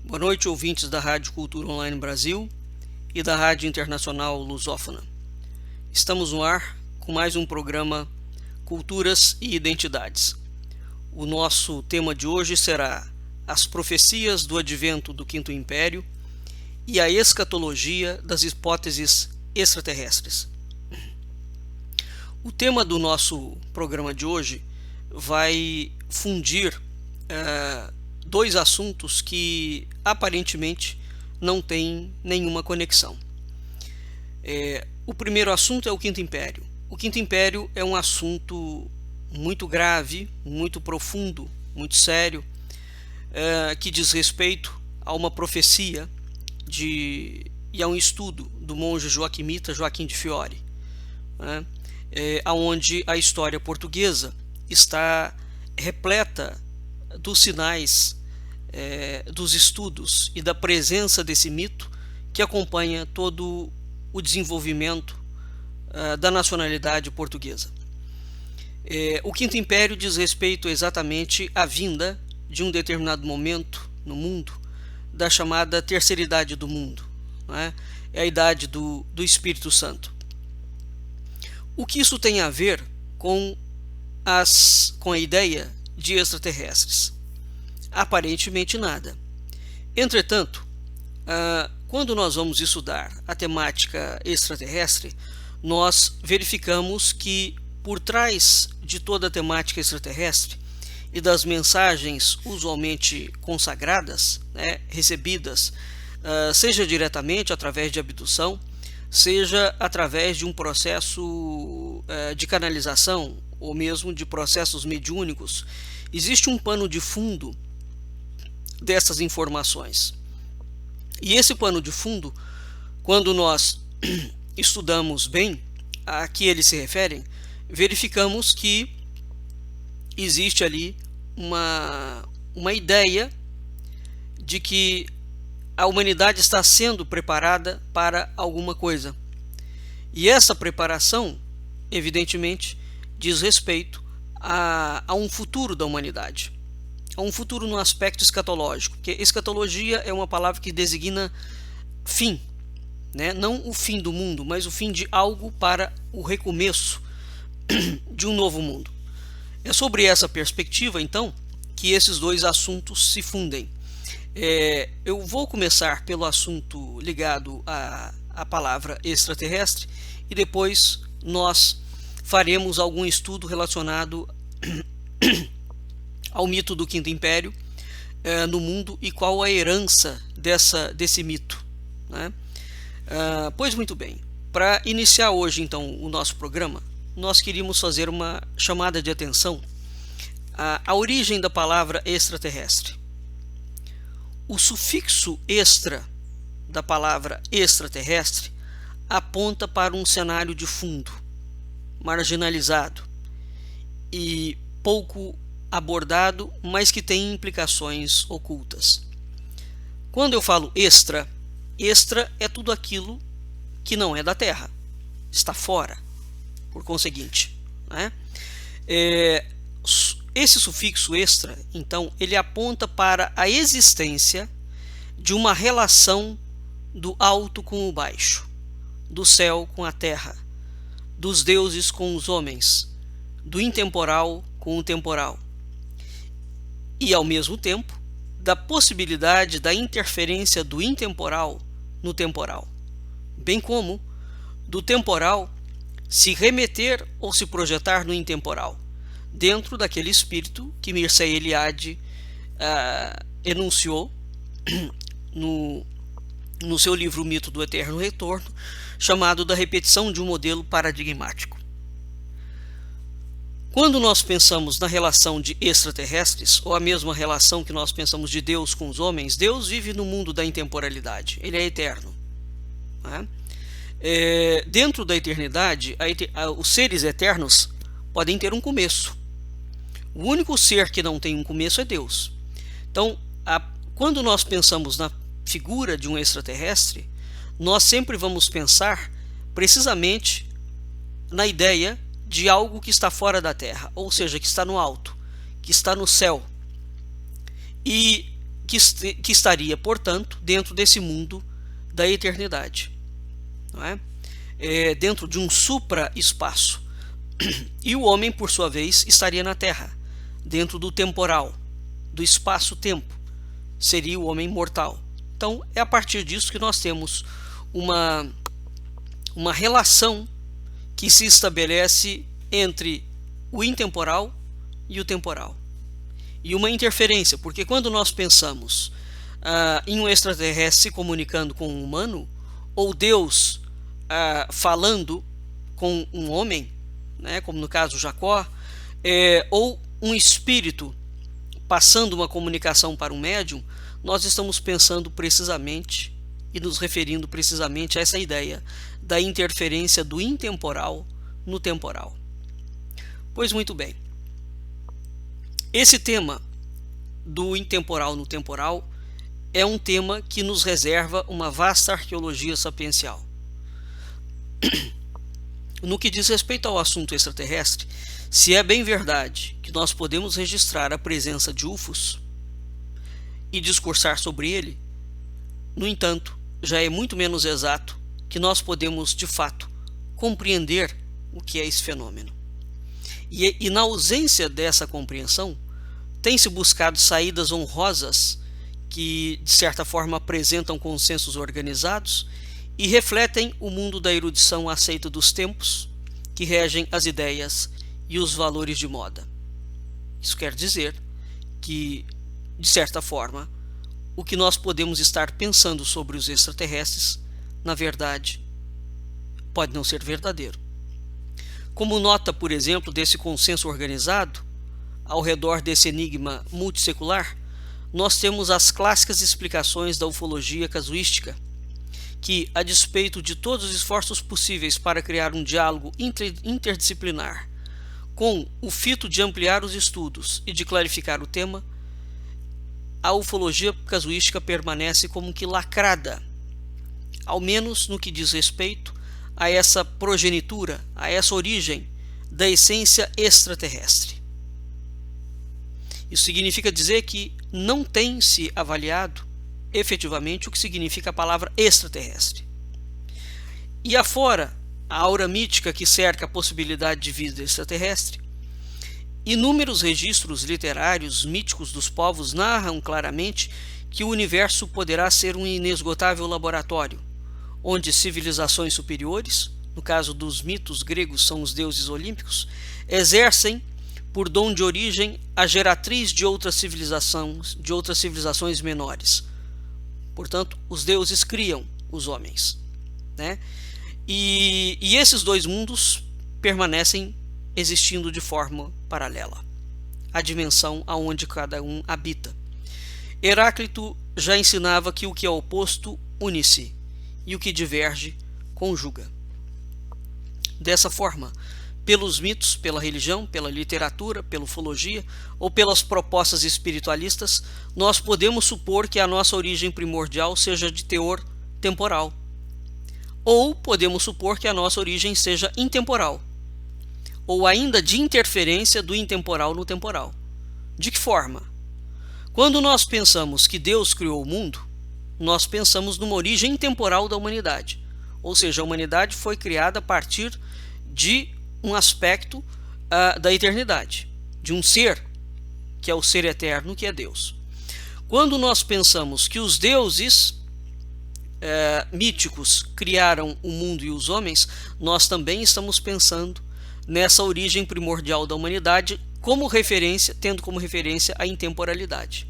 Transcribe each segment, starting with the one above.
Boa noite, ouvintes da Rádio Cultura Online Brasil e da Rádio Internacional Lusófona. Estamos no ar com mais um programa Culturas e Identidades. O nosso tema de hoje será as profecias do advento do Quinto Império e a escatologia das hipóteses extraterrestres. O tema do nosso programa de hoje vai fundir dois assuntos que aparentemente não têm nenhuma conexão. O primeiro assunto é o Quinto Império. O Quinto Império é um assunto muito grave, muito profundo, muito sério, que diz respeito a uma profecia e a um estudo do monge joaquimita Joaquim de Fiore, onde a história portuguesa está repleta dos sinais dos estudos e da presença desse mito que acompanha todo o desenvolvimento da nacionalidade portuguesa. O Quinto Império diz respeito exatamente à vinda de um determinado momento no mundo da chamada Terceira Idade do Mundo, é a idade do Espírito Santo. O que isso tem a ver com a ideia de extraterrestres? Aparentemente nada. Entretanto, quando nós vamos estudar a temática extraterrestre, nós verificamos que por trás de toda a temática extraterrestre e das mensagens usualmente consagradas, recebidas, seja diretamente através de abdução, seja através de um processo de canalização ou mesmo de processos mediúnicos, existe um pano de fundo dessas informações. E esse pano de fundo, quando nós estudamos bem a que eles se referem, verificamos que existe ali uma ideia de que a humanidade está sendo preparada para alguma coisa. E essa preparação, evidentemente, diz respeito a um futuro da humanidade. A um futuro no aspecto escatológico, porque escatologia é uma palavra que designa fim, não o fim do mundo, mas o fim de algo para o recomeço de um novo mundo. É sobre essa perspectiva, então, que esses dois assuntos se fundem. Eu vou começar pelo assunto ligado à palavra extraterrestre e depois nós faremos algum estudo relacionado ao mito do Quinto Império no mundo e qual a herança desse mito. Pois muito bem, para iniciar hoje então o nosso programa, nós queríamos fazer uma chamada de atenção à origem da palavra extraterrestre. O sufixo extra da palavra extraterrestre aponta para um cenário de fundo, marginalizado e pouco abordado, mas que tem implicações ocultas. Quando eu falo extra é tudo aquilo que não é da Terra, está fora, por conseguinte. Esse sufixo extra, então, ele aponta para a existência de uma relação do alto com o baixo, do céu com a terra, dos deuses com os homens, do intemporal com o temporal, e ao mesmo tempo da possibilidade da interferência do intemporal no temporal, bem como do temporal se remeter ou se projetar no intemporal, dentro daquele espírito que Mircea Eliade enunciou no seu livro O Mito do Eterno Retorno, chamado da repetição de um modelo paradigmático. Quando nós pensamos na relação de extraterrestres, ou a mesma relação que nós pensamos de Deus com os homens, Deus vive no mundo da intemporalidade, ele é eterno. Dentro da eternidade, os seres eternos podem ter um começo. O único ser que não tem um começo é Deus. Então, quando nós pensamos na figura de um extraterrestre, nós sempre vamos pensar precisamente na ideia de algo que está fora da Terra, ou seja, que está no alto, que está no céu. E que estaria, portanto, dentro desse mundo da eternidade, não é? Dentro de um supra-espaço. E o homem, por sua vez, estaria na Terra, dentro do temporal, do espaço-tempo. Seria o homem mortal. Então, é a partir disso que nós temos uma relação que se estabelece entre o intemporal e o temporal. E uma interferência, porque quando nós pensamos em um extraterrestre se comunicando com um humano, ou Deus falando com um homem, né, como no caso Jacó, ou um espírito passando uma comunicação para um médium, nós estamos pensando precisamente e nos referindo precisamente a essa ideia da interferência do intemporal no temporal. Pois muito bem, esse tema do intemporal no temporal é um tema que nos reserva uma vasta arqueologia sapiencial. No que diz respeito ao assunto extraterrestre, se é bem verdade que nós podemos registrar a presença de UFOs e discursar sobre ele, no entanto, já é muito menos exato que nós podemos, de fato, compreender o que é esse fenômeno. E na ausência dessa compreensão, tem-se buscado saídas honrosas que, de certa forma, apresentam consensos organizados e refletem o mundo da erudição aceita dos tempos, que regem as ideias e os valores de moda. Isso quer dizer que, de certa forma, o que nós podemos estar pensando sobre os extraterrestres, na verdade, pode não ser verdadeiro. Como nota, por exemplo, desse consenso organizado, ao redor desse enigma multissecular, nós temos as clássicas explicações da ufologia casuística, que, a despeito de todos os esforços possíveis para criar um diálogo interdisciplinar, com o fito de ampliar os estudos e de clarificar o tema, a ufologia casuística permanece como que lacrada, ao menos no que diz respeito a essa progenitura, a essa origem da essência extraterrestre. Isso significa dizer que não tem se avaliado efetivamente o que significa a palavra extraterrestre. E afora a aura mítica que cerca a possibilidade de vida extraterrestre, inúmeros registros literários míticos dos povos narram claramente que o universo poderá ser um inesgotável laboratório, onde civilizações superiores, no caso dos mitos gregos são os deuses olímpicos, exercem por dom de origem a geratriz de outras civilizações menores. Portanto, os deuses criam os homens, né? E esses dois mundos permanecem existindo de forma paralela, a dimensão aonde cada um habita. Heráclito já ensinava que o que é oposto une-se e o que diverge conjuga. Dessa forma, pelos mitos, pela religião, pela literatura, pela ufologia ou pelas propostas espiritualistas, nós podemos supor que a nossa origem primordial seja de teor temporal. Ou podemos supor que a nossa origem seja intemporal, ou ainda de interferência do intemporal no temporal. De que forma? Quando nós pensamos que Deus criou o mundo, nós pensamos numa origem intemporal da humanidade, ou seja, a humanidade foi criada a partir de um aspecto da eternidade, de um ser, que é o ser eterno, que é Deus. Quando nós pensamos que os deuses míticos criaram o mundo e os homens, nós também estamos pensando nessa origem primordial da humanidade tendo como referência a intemporalidade.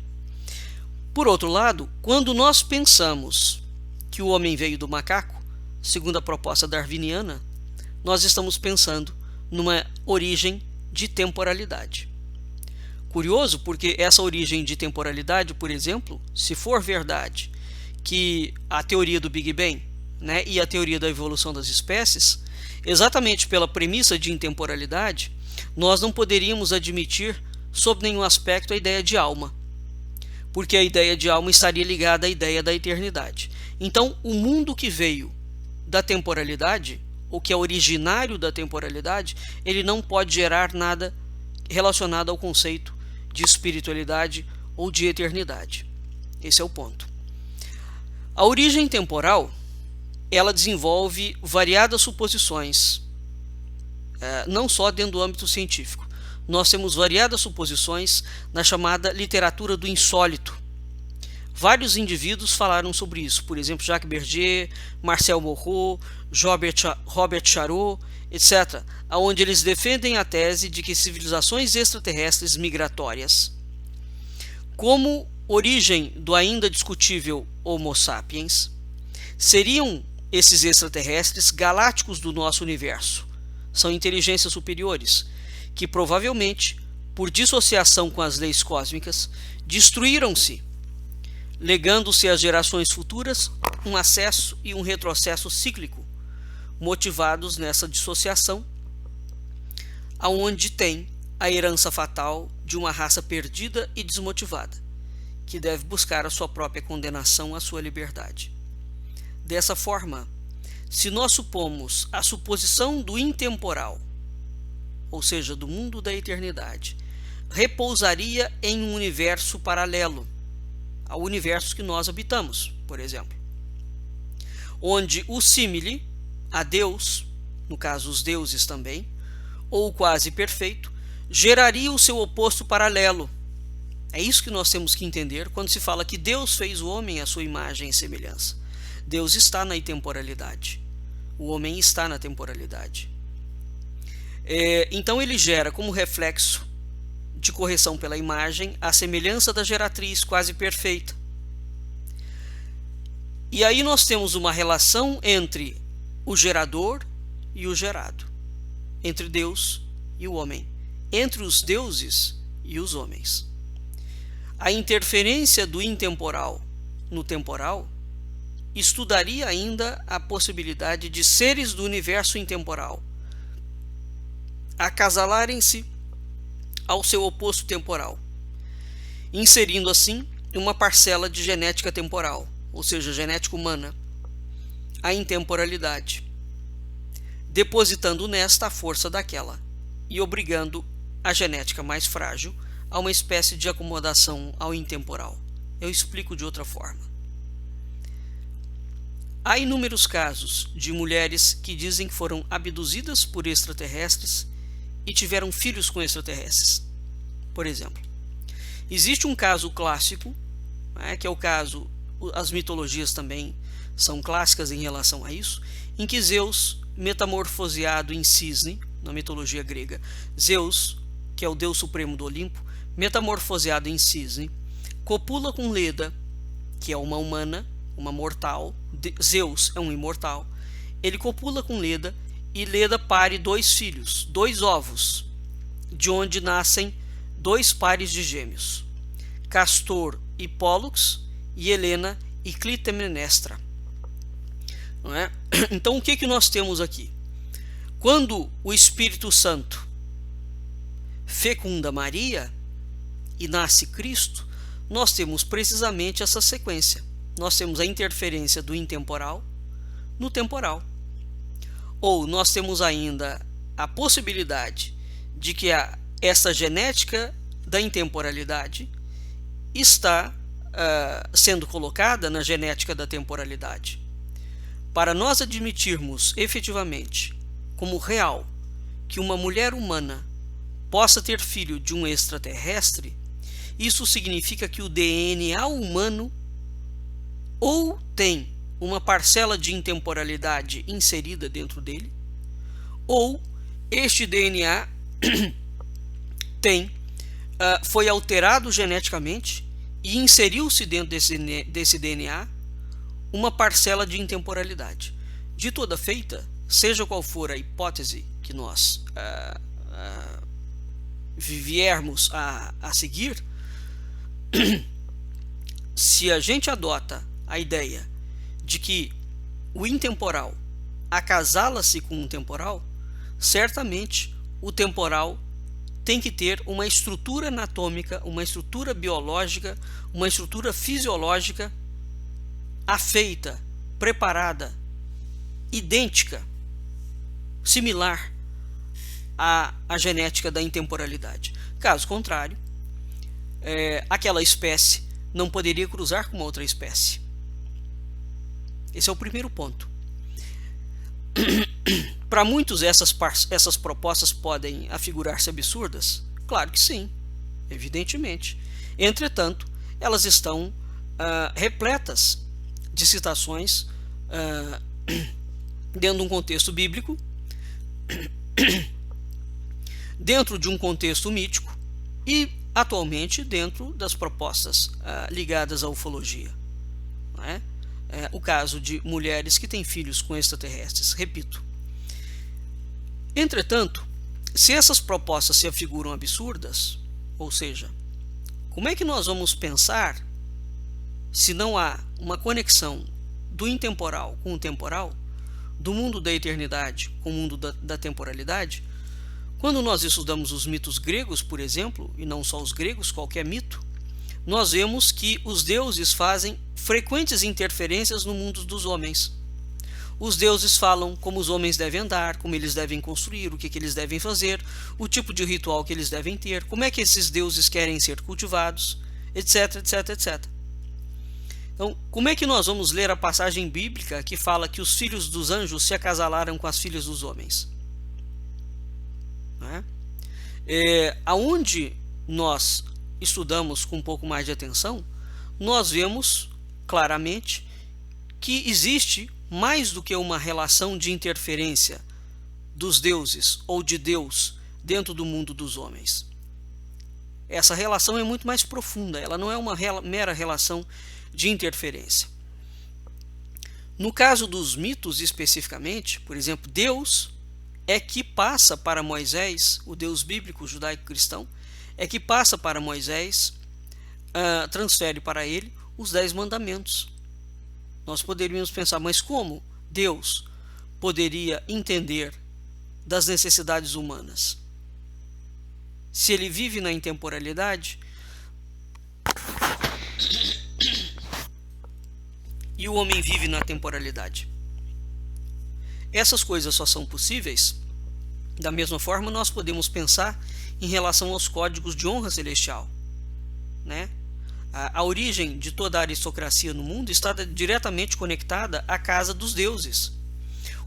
Por outro lado, quando nós pensamos que o homem veio do macaco, segundo a proposta darwiniana, nós estamos pensando numa origem de temporalidade. Curioso, porque essa origem de temporalidade, por exemplo, se for verdade que a teoria do Big Bang, né, e a teoria da evolução das espécies, exatamente pela premissa de intemporalidade, nós não poderíamos admitir, sob nenhum aspecto, a ideia de alma, porque a ideia de alma estaria ligada à ideia da eternidade. Então, o mundo que veio da temporalidade, ou que é originário da temporalidade, ele não pode gerar nada relacionado ao conceito de espiritualidade ou de eternidade. Esse é o ponto. A origem temporal, ela desenvolve variadas suposições, não só dentro do âmbito científico. Nós temos variadas suposições na chamada literatura do insólito. Vários indivíduos falaram sobre isso, por exemplo, Jacques Berger, Marcel Moreau, Robert Charot, etc., onde eles defendem a tese de que civilizações extraterrestres migratórias, como origem do ainda discutível Homo sapiens, seriam esses extraterrestres galácticos do nosso universo. São inteligências superiores, que provavelmente, por dissociação com as leis cósmicas, destruíram-se, legando-se às gerações futuras um acesso e um retrocesso cíclico, motivados nessa dissociação, aonde tem a herança fatal de uma raça perdida e desmotivada, que deve buscar a sua própria condenação à sua liberdade. Dessa forma, se nós supomos a suposição do intemporal, ou seja, do mundo da eternidade, repousaria em um universo paralelo ao universo que nós habitamos, por exemplo, onde o símile a Deus, no caso os deuses também, ou quase perfeito, geraria o seu oposto paralelo. É isso que nós temos que entender quando se fala que Deus fez o homem à sua imagem e semelhança. Deus está na intemporalidade. O homem está na temporalidade. Então ele gera como reflexo de correção pela imagem a semelhança da geratriz quase perfeita. E aí nós temos uma relação entre o gerador e o gerado, entre Deus e o homem, entre os deuses e os homens. A interferência do intemporal no temporal estudaria ainda a possibilidade de seres do universo intemporal acasalarem-se ao seu oposto temporal, inserindo assim uma parcela de genética temporal, ou seja, genética humana, a intemporalidade, depositando nesta a força daquela e obrigando a genética mais frágil a uma espécie de acomodação ao intemporal. Eu explico de outra forma. Há inúmeros casos de mulheres que dizem que foram abduzidas por extraterrestres e tiveram filhos com extraterrestres. Por exemplo, existe um caso clássico, que é o caso, as mitologias também são clássicas em relação a isso, em que Zeus, metamorfoseado em cisne, na mitologia grega, Zeus, que é o deus supremo do Olimpo, metamorfoseado em cisne, copula com Leda, que é uma humana, uma mortal. Zeus é um imortal. Ele copula com Leda e Leda pare 2 filhos, 2 ovos, de onde nascem 2 pares de gêmeos, Castor e Pólux, e Helena e Clitemnestra. Não é? Então o que nós temos aqui? Quando o Espírito Santo fecunda Maria e nasce Cristo, nós temos precisamente essa sequência. Nós temos a interferência do intemporal no temporal. Ou nós temos ainda a possibilidade de que essa genética da intemporalidade está sendo colocada na genética da temporalidade. Para nós admitirmos efetivamente como real que uma mulher humana possa ter filho de um extraterrestre, isso significa que o DNA humano ou tem uma parcela de intemporalidade inserida dentro dele, ou este DNA foi alterado geneticamente e inseriu-se dentro desse DNA uma parcela de intemporalidade. De toda feita, seja qual for a hipótese que nós viermos a seguir, se a gente adota a ideia de que o intemporal acasala-se com o temporal, certamente o temporal tem que ter uma estrutura anatômica, uma estrutura biológica, uma estrutura fisiológica afeita, preparada, idêntica, similar à genética da intemporalidade. Caso contrário, aquela espécie não poderia cruzar com uma outra espécie. Esse é o primeiro ponto. Para muitos, essas propostas podem afigurar-se absurdas? Claro que sim, evidentemente. Entretanto, elas estão repletas de citações dentro de um contexto bíblico, dentro de um contexto mítico e, atualmente, dentro das propostas ligadas à ufologia. Não é? O caso de mulheres que têm filhos com extraterrestres, repito. Entretanto, se essas propostas se afiguram absurdas, ou seja, como é que nós vamos pensar se não há uma conexão do intemporal com o temporal, do mundo da eternidade com o mundo da temporalidade? Quando nós estudamos os mitos gregos, por exemplo, e não só os gregos, qualquer mito, nós vemos que os deuses fazem frequentes interferências no mundo dos homens. Os deuses falam como os homens devem andar, como eles devem construir, o que eles devem fazer, o tipo de ritual que eles devem ter, como é que esses deuses querem ser cultivados, etc, etc, etc. Então, como é que nós vamos ler a passagem bíblica que fala que os filhos dos anjos se acasalaram com as filhas dos homens? Aonde nós estudamos com um pouco mais de atenção, nós vemos claramente que existe mais do que uma relação de interferência dos deuses ou de Deus dentro do mundo dos homens. Essa relação é muito mais profunda, ela não é uma mera relação de interferência. No caso dos mitos especificamente, por exemplo, Deus é que passa para Moisés, o Deus bíblico judaico-cristão, é que passa para Moisés, transfere para ele os 10 mandamentos. Nós poderíamos pensar, mas como Deus poderia entender das necessidades humanas? Se ele vive na intemporalidade e o homem vive na temporalidade. Essas coisas só são possíveis. Da mesma forma, nós podemos pensar em relação aos códigos de honra celestial, né? A origem de toda a aristocracia no mundo está diretamente conectada à casa dos deuses.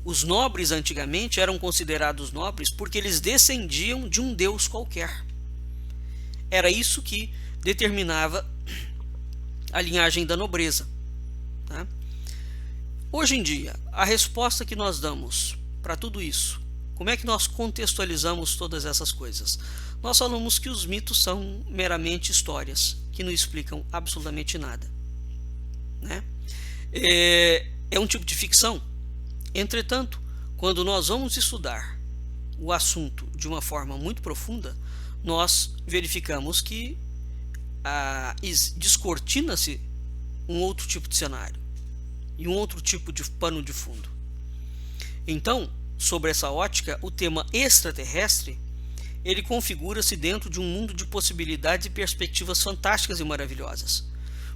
Os nobres antigamente eram considerados nobres porque eles descendiam de um deus qualquer. Era isso que determinava a linhagem da nobreza. Tá? Hoje em dia, a resposta que nós damos para tudo isso, como é que nós contextualizamos todas essas coisas? Nós falamos que os mitos são meramente histórias, que não explicam absolutamente nada. Né? É um tipo de ficção. Entretanto, quando nós vamos estudar o assunto de uma forma muito profunda, nós verificamos que descortina-se um outro tipo de cenário e um outro tipo de pano de fundo. Então, sobre essa ótica, o tema extraterrestre, ele configura-se dentro de um mundo de possibilidades e perspectivas fantásticas e maravilhosas.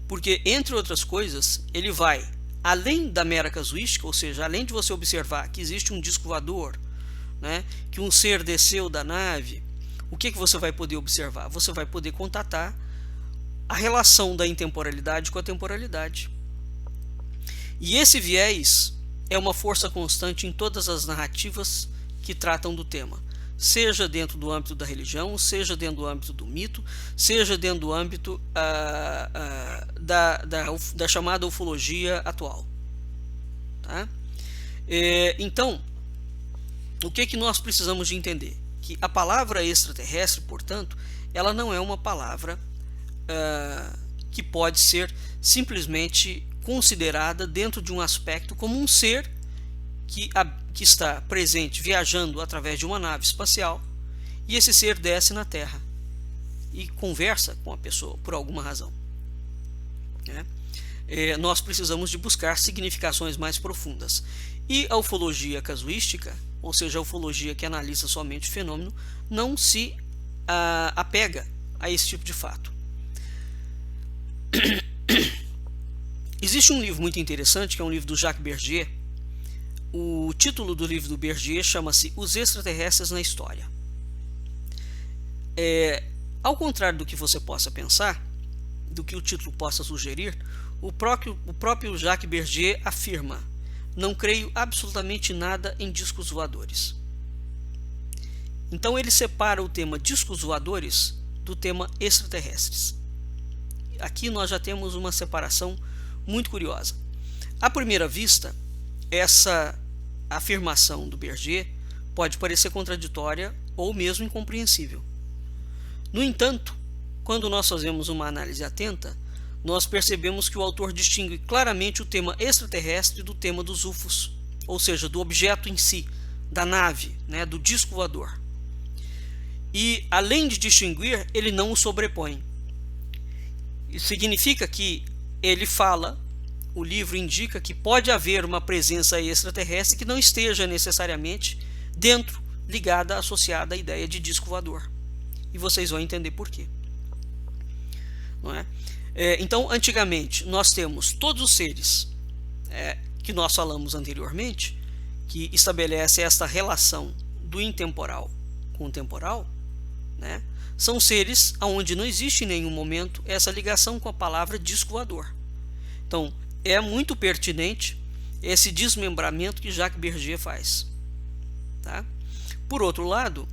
Porque, entre outras coisas, ele vai além da mera casuística, ou seja, além de você observar que existe um disco voador, né, que um ser desceu da nave, o que você vai poder observar? Você vai poder contatar a relação da intemporalidade com a temporalidade. E esse viés é uma força constante em todas as narrativas que tratam do tema, seja dentro do âmbito da religião, seja dentro do âmbito do mito, seja dentro do âmbito da chamada ufologia atual. Tá? Então, o que nós precisamos de entender? Que a palavra extraterrestre, portanto, ela não é uma palavra que pode ser simplesmente considerada dentro de um aspecto como um ser que está presente viajando através de uma nave espacial, e esse ser desce na Terra e conversa com a pessoa por alguma razão. Né? Nós precisamos de buscar significações mais profundas. E a ufologia casuística, ou seja, a ufologia que analisa somente o fenômeno, não se apega a esse tipo de fato. Existe um livro muito interessante, que é um livro do Jacques Bergier. O título do livro do Bergier chama-se Os Extraterrestres na História. Ao contrário do que você possa pensar, do que o título possa sugerir, o próprio Jacques Bergier afirma: não creio absolutamente nada em discos voadores. Então ele separa o tema discos voadores do tema extraterrestres. Aqui nós já temos uma separação muito curiosa. À primeira vista, essa afirmação do Bergier pode parecer contraditória ou mesmo incompreensível. No entanto, quando nós fazemos uma análise atenta, nós percebemos que o autor distingue claramente o tema extraterrestre do tema dos UFOs, ou seja, do objeto em si, da nave, do disco voador. E, além de distinguir, ele não o sobrepõe. Isso significa que ele fala, o livro indica que pode haver uma presença extraterrestre que não esteja necessariamente dentro, ligada, associada à ideia de disco voador. E vocês vão entender por quê. Não é? Então, antigamente, nós temos todos os seres que nós falamos anteriormente, que estabelece essa relação do intemporal com o temporal, são seres onde não existe em nenhum momento essa ligação com a palavra disco voador. Então, é muito pertinente esse desmembramento que Jacques Bergier faz. Tá? Por outro lado,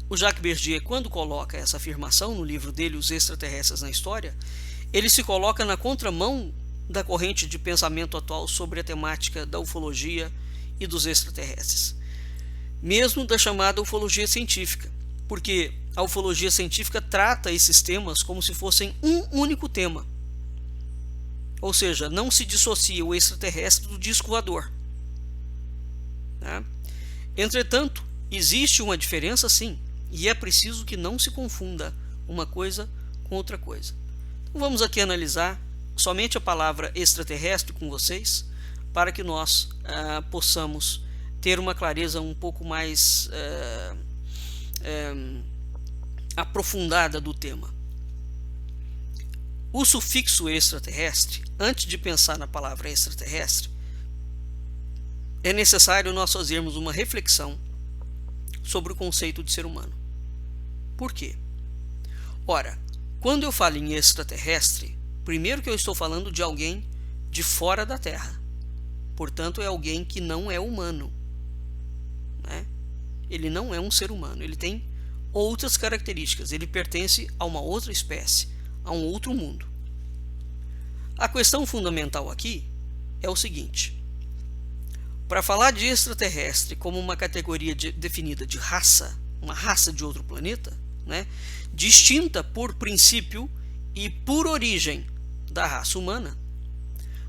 o Jacques Bergier, quando coloca essa afirmação no livro dele, Os Extraterrestres na História, ele se coloca na contramão da corrente de pensamento atual sobre a temática da ufologia e dos extraterrestres, mesmo da chamada ufologia científica, porque a ufologia científica trata esses temas como se fossem um único tema, ou seja, não se dissocia o extraterrestre do disco voador. Tá? Entretanto, existe uma diferença sim, e é preciso que não se confunda uma coisa com outra coisa. Então, vamos aqui analisar somente a palavra extraterrestre com vocês, para que nós possamos ter uma clareza um pouco mais aprofundada do tema. O sufixo extraterrestre, antes de pensar na palavra extraterrestre, é necessário nós fazermos uma reflexão sobre o conceito de ser humano. Por quê? Ora, quando eu falo em extraterrestre, primeiro que eu estou falando de alguém de fora da Terra. Portanto, é alguém que não é humano. Ele não é um ser humano, ele tem outras características, ele pertence a uma outra espécie, a um outro mundo. A questão fundamental aqui é o seguinte: para falar de extraterrestre como uma categoria definida de raça, uma raça de outro planeta, distinta por princípio e por origem da raça humana,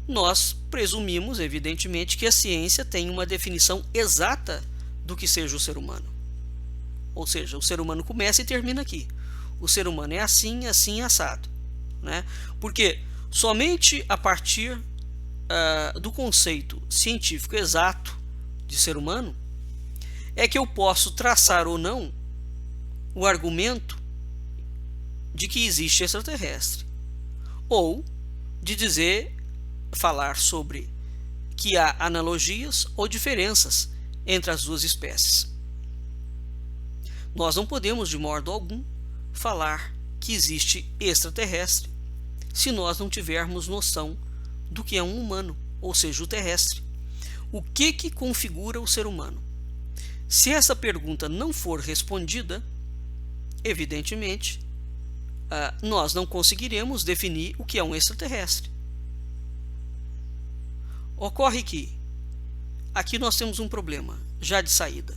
nós presumimos, evidentemente, que a ciência tem uma definição exata do que seja o ser humano. Ou seja, o ser humano começa e termina aqui. O ser humano é assim, assim, assado. Porque somente a partir do conceito científico exato de ser humano é que eu posso traçar ou não o argumento de que existe extraterrestre, ou de falar sobre que há analogias ou diferenças entre as duas espécies. Nós não podemos de modo algum falar que existe extraterrestre se nós não tivermos noção do que é um humano, ou seja, o terrestre. O que configura o ser humano? Se essa pergunta não for respondida, evidentemente, nós não conseguiremos definir o que é um extraterrestre. Ocorre que aqui nós temos um problema já de saída.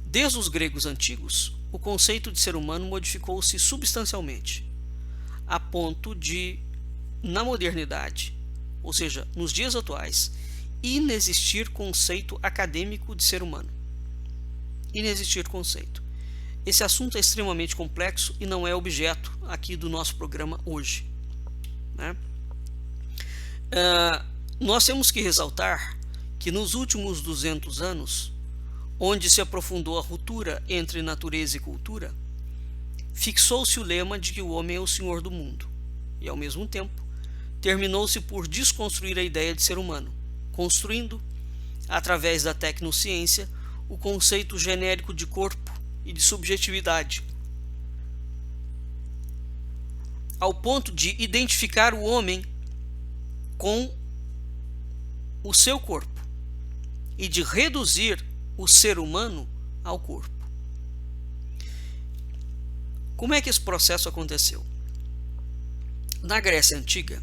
Desde os gregos antigos, o conceito de ser humano modificou-se substancialmente, a ponto de, na modernidade, ou seja, nos dias atuais, inexistir conceito acadêmico de ser humano. Inexistir conceito. Esse assunto é extremamente complexo e não é objeto aqui do nosso programa hoje. Nós temos que ressaltar que nos últimos 200 anos, onde se aprofundou a ruptura entre natureza e cultura, fixou-se o lema de que o homem é o senhor do mundo, e ao mesmo tempo terminou-se por desconstruir a ideia de ser humano, construindo, através da tecnociência, o conceito genérico de corpo e de subjetividade. ao ponto de identificar o homem com o seu corpo e de reduzir o ser humano ao corpo. Como é que esse processo aconteceu? Na Grécia Antiga,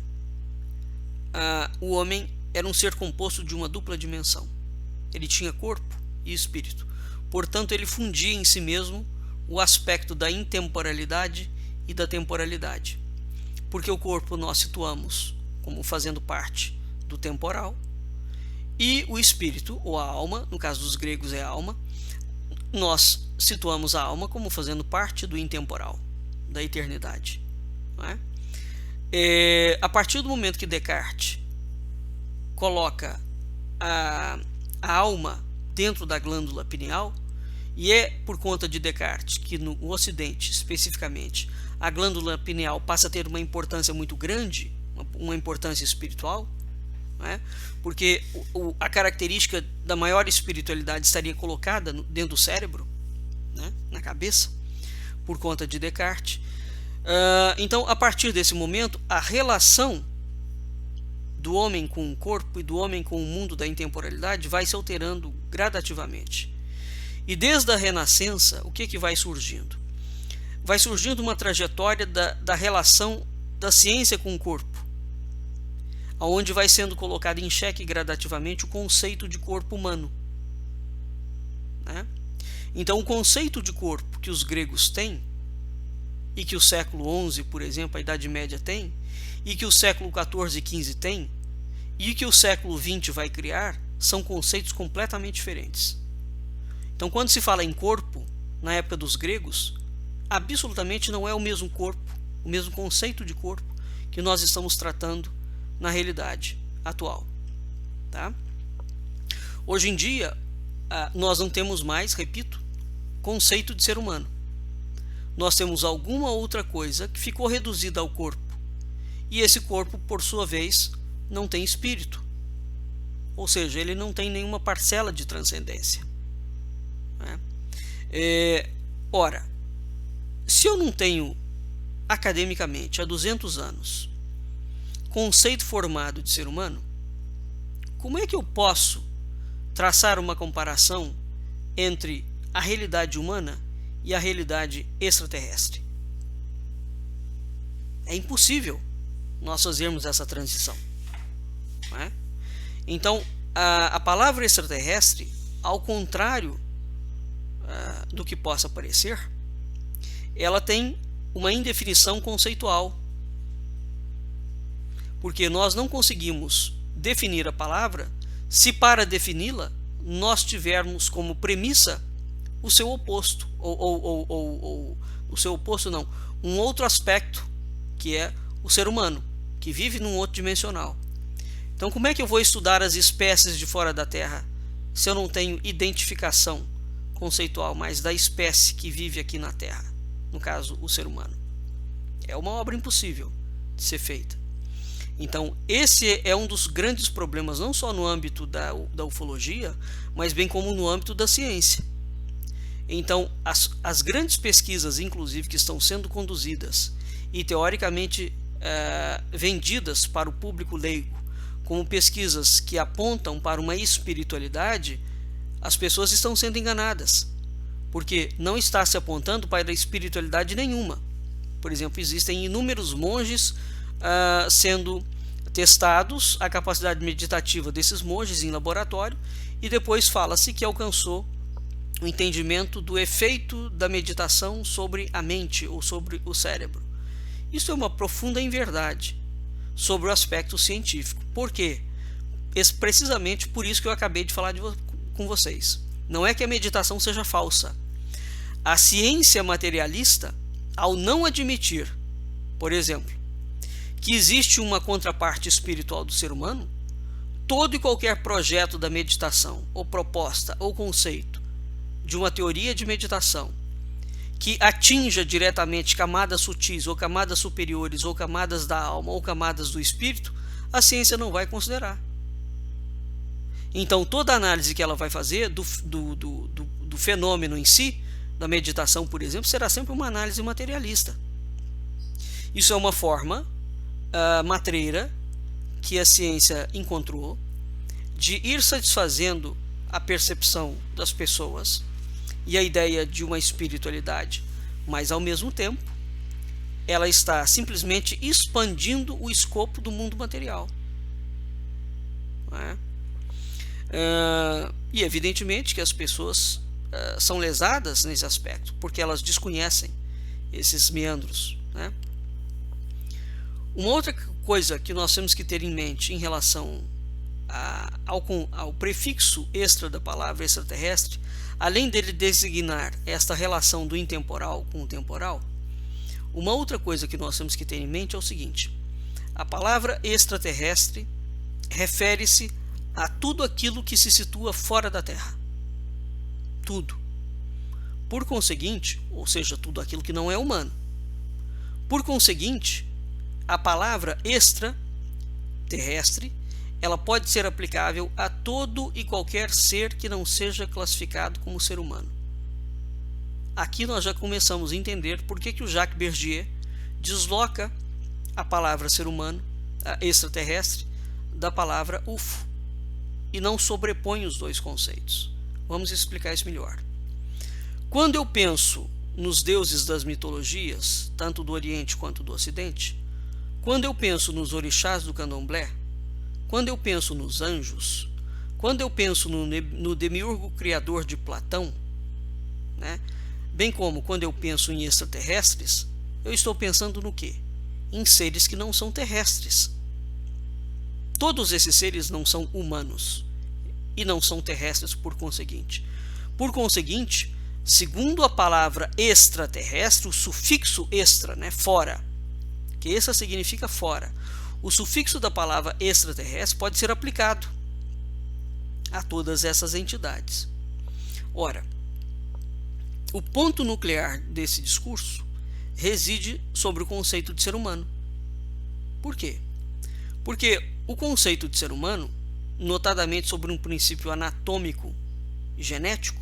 o homem era um ser composto de uma dupla dimensão. Ele tinha corpo e espírito. Portanto, ele fundia em si mesmo o aspecto da intemporalidade e da temporalidade. Porque o corpo nós situamos como fazendo parte do temporal, e o espírito, ou a alma, no caso dos gregos é a alma, nós situamos a alma como fazendo parte do intemporal, da eternidade. Não é? A partir do momento que Descartes coloca a alma dentro da glândula pineal, e é por conta de Descartes que no Ocidente, especificamente, a glândula pineal passa a ter uma importância muito grande, uma importância espiritual, não é? Porque a característica da maior espiritualidade estaria colocada dentro do cérebro, né? Na cabeça, por conta de Descartes. Então, a partir desse momento, a relação do homem com o corpo e do homem com o mundo da intemporalidade vai se alterando gradativamente. E desde a Renascença, o que vai surgindo? Vai surgindo uma trajetória da relação da ciência com o corpo, onde vai sendo colocado em xeque gradativamente o conceito de corpo humano, né? Então, o conceito de corpo que os gregos têm, e que o século XI, por exemplo, a Idade Média tem, e que o século XIV e XV tem, e que o século XX vai criar, são conceitos completamente diferentes. Então, quando se fala em corpo, na época dos gregos, absolutamente não é o mesmo corpo, o mesmo conceito de corpo que nós estamos tratando na realidade atual. Tá? Hoje em dia, nós não temos mais, repito, conceito de ser humano. Nós temos alguma outra coisa que ficou reduzida ao corpo. E esse corpo, por sua vez, não tem espírito. Ou seja, ele não tem nenhuma parcela de transcendência. Né? Ora, se eu não tenho, academicamente, há 200 anos, conceito formado de ser humano, como é que eu posso traçar uma comparação entre a realidade humana e a realidade extraterrestre? É impossível nós fazermos essa transição. Não é? Então, a palavra extraterrestre, ao contrário do que possa parecer, ela tem uma indefinição conceitual. Porque nós não conseguimos definir a palavra se para defini-la nós tivermos como premissa o seu oposto, ou o seu oposto não, um outro aspecto, que é o ser humano, que vive num outro dimensional. Então, como é que eu vou estudar as espécies de fora da Terra se eu não tenho identificação conceitual mais da espécie que vive aqui na Terra, no caso, o ser humano? É uma obra impossível de ser feita. Então, esse é um dos grandes problemas, não só no âmbito da ufologia, mas bem como no âmbito da ciência. Então, as grandes pesquisas, inclusive, que estão sendo conduzidas e teoricamente vendidas para o público leigo, como pesquisas que apontam para uma espiritualidade, as pessoas estão sendo enganadas, porque não está se apontando para a espiritualidade nenhuma. Por exemplo, existem inúmeros monges sendo testados, a capacidade meditativa desses monges em laboratório, e depois fala-se que alcançou o entendimento do efeito da meditação sobre a mente ou sobre o cérebro. Isso é uma profunda inverdade sobre o aspecto científico. Por quê? Precisamente por isso que eu acabei de falar com vocês. Não é que a meditação seja falsa. A ciência materialista, ao não admitir, por exemplo, que existe uma contraparte espiritual do ser humano, todo e qualquer projeto da meditação, ou proposta, ou conceito de uma teoria de meditação que atinja diretamente camadas sutis, ou camadas superiores, ou camadas da alma, ou camadas do espírito, a ciência não vai considerar. Então, toda análise que ela vai fazer do fenômeno em si, da meditação, por exemplo, será sempre uma análise materialista. Isso é uma forma matreira que a ciência encontrou de ir satisfazendo a percepção das pessoas e a ideia de uma espiritualidade, mas ao mesmo tempo ela está simplesmente expandindo o escopo do mundo material. Não é? E evidentemente que as pessoas são lesadas nesse aspecto, porque elas desconhecem esses meandros, né? Uma outra coisa que nós temos que ter em mente em relação ao prefixo extra da palavra extraterrestre, além dele designar esta relação do intemporal com o temporal, uma outra coisa que nós temos que ter em mente é o seguinte: a palavra extraterrestre refere-se a tudo aquilo que se situa fora da Terra. Tudo. Por conseguinte, ou seja, tudo aquilo que não é humano. Por conseguinte, a palavra extraterrestre, ela pode ser aplicável a todo e qualquer ser que não seja classificado como ser humano. Aqui nós já começamos a entender por que o Jacques Bergier desloca a palavra ser humano, extraterrestre, da palavra UFO, e não sobrepõe os dois conceitos. Vamos explicar isso melhor. Quando eu penso nos deuses das mitologias, tanto do Oriente quanto do Ocidente, quando eu penso nos orixás do candomblé, quando eu penso nos anjos, quando eu penso no demiurgo criador de Platão, né, bem como quando eu penso em extraterrestres, eu estou pensando no quê? Em seres que não são terrestres. Todos esses seres não são humanos e não são terrestres por conseguinte. Por conseguinte, segundo a palavra extraterrestre, o sufixo extra, né, fora, que extra significa fora, o sufixo da palavra extraterrestre pode ser aplicado a todas essas entidades. Ora, o ponto nuclear desse discurso reside sobre o conceito de ser humano. Por quê? Porque o conceito de ser humano, notadamente sobre um princípio anatômico e genético,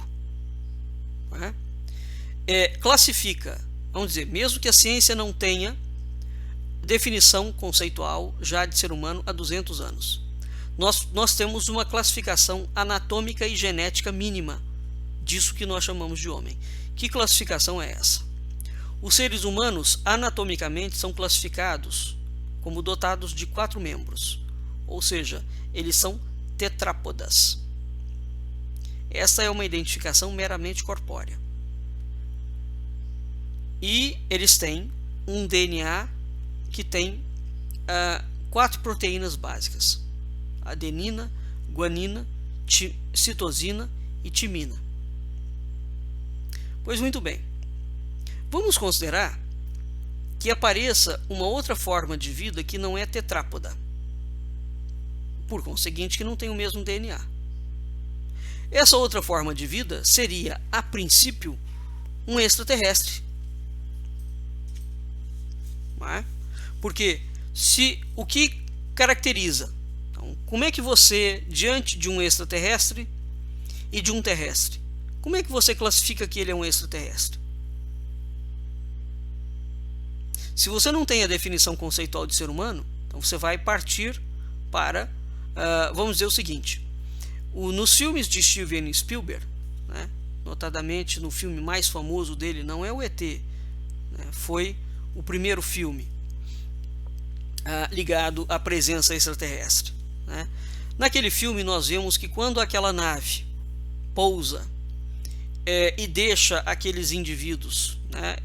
classifica, vamos dizer, mesmo que a ciência não tenha definição conceitual já de ser humano há 200 anos, nós temos uma classificação anatômica e genética mínima disso que nós chamamos de homem. Que classificação é essa? Os seres humanos anatomicamente são classificados como dotados de 4 membros, ou seja, eles são tetrápodas. Essa é uma identificação meramente corpórea. E eles têm um DNA que tem 4 proteínas básicas: adenina, guanina, citosina e timina. Pois muito bem, vamos considerar que apareça uma outra forma de vida que não é tetrápoda, por conseguinte que não tem o mesmo DNA. Essa outra forma de vida seria, a princípio, um extraterrestre. Não é? Porque o que caracteriza? Então, como é que você, diante de um extraterrestre e de um terrestre, como é que você classifica que ele é um extraterrestre? Se você não tem a definição conceitual de ser humano, então você vai partir para, vamos dizer o seguinte: nos filmes de Steven Spielberg, né, notadamente no filme mais famoso dele, não é o ET, né, foi o primeiro filme ligado à presença extraterrestre, né? Naquele filme nós vemos que quando aquela nave pousa e deixa aqueles indivíduos, né,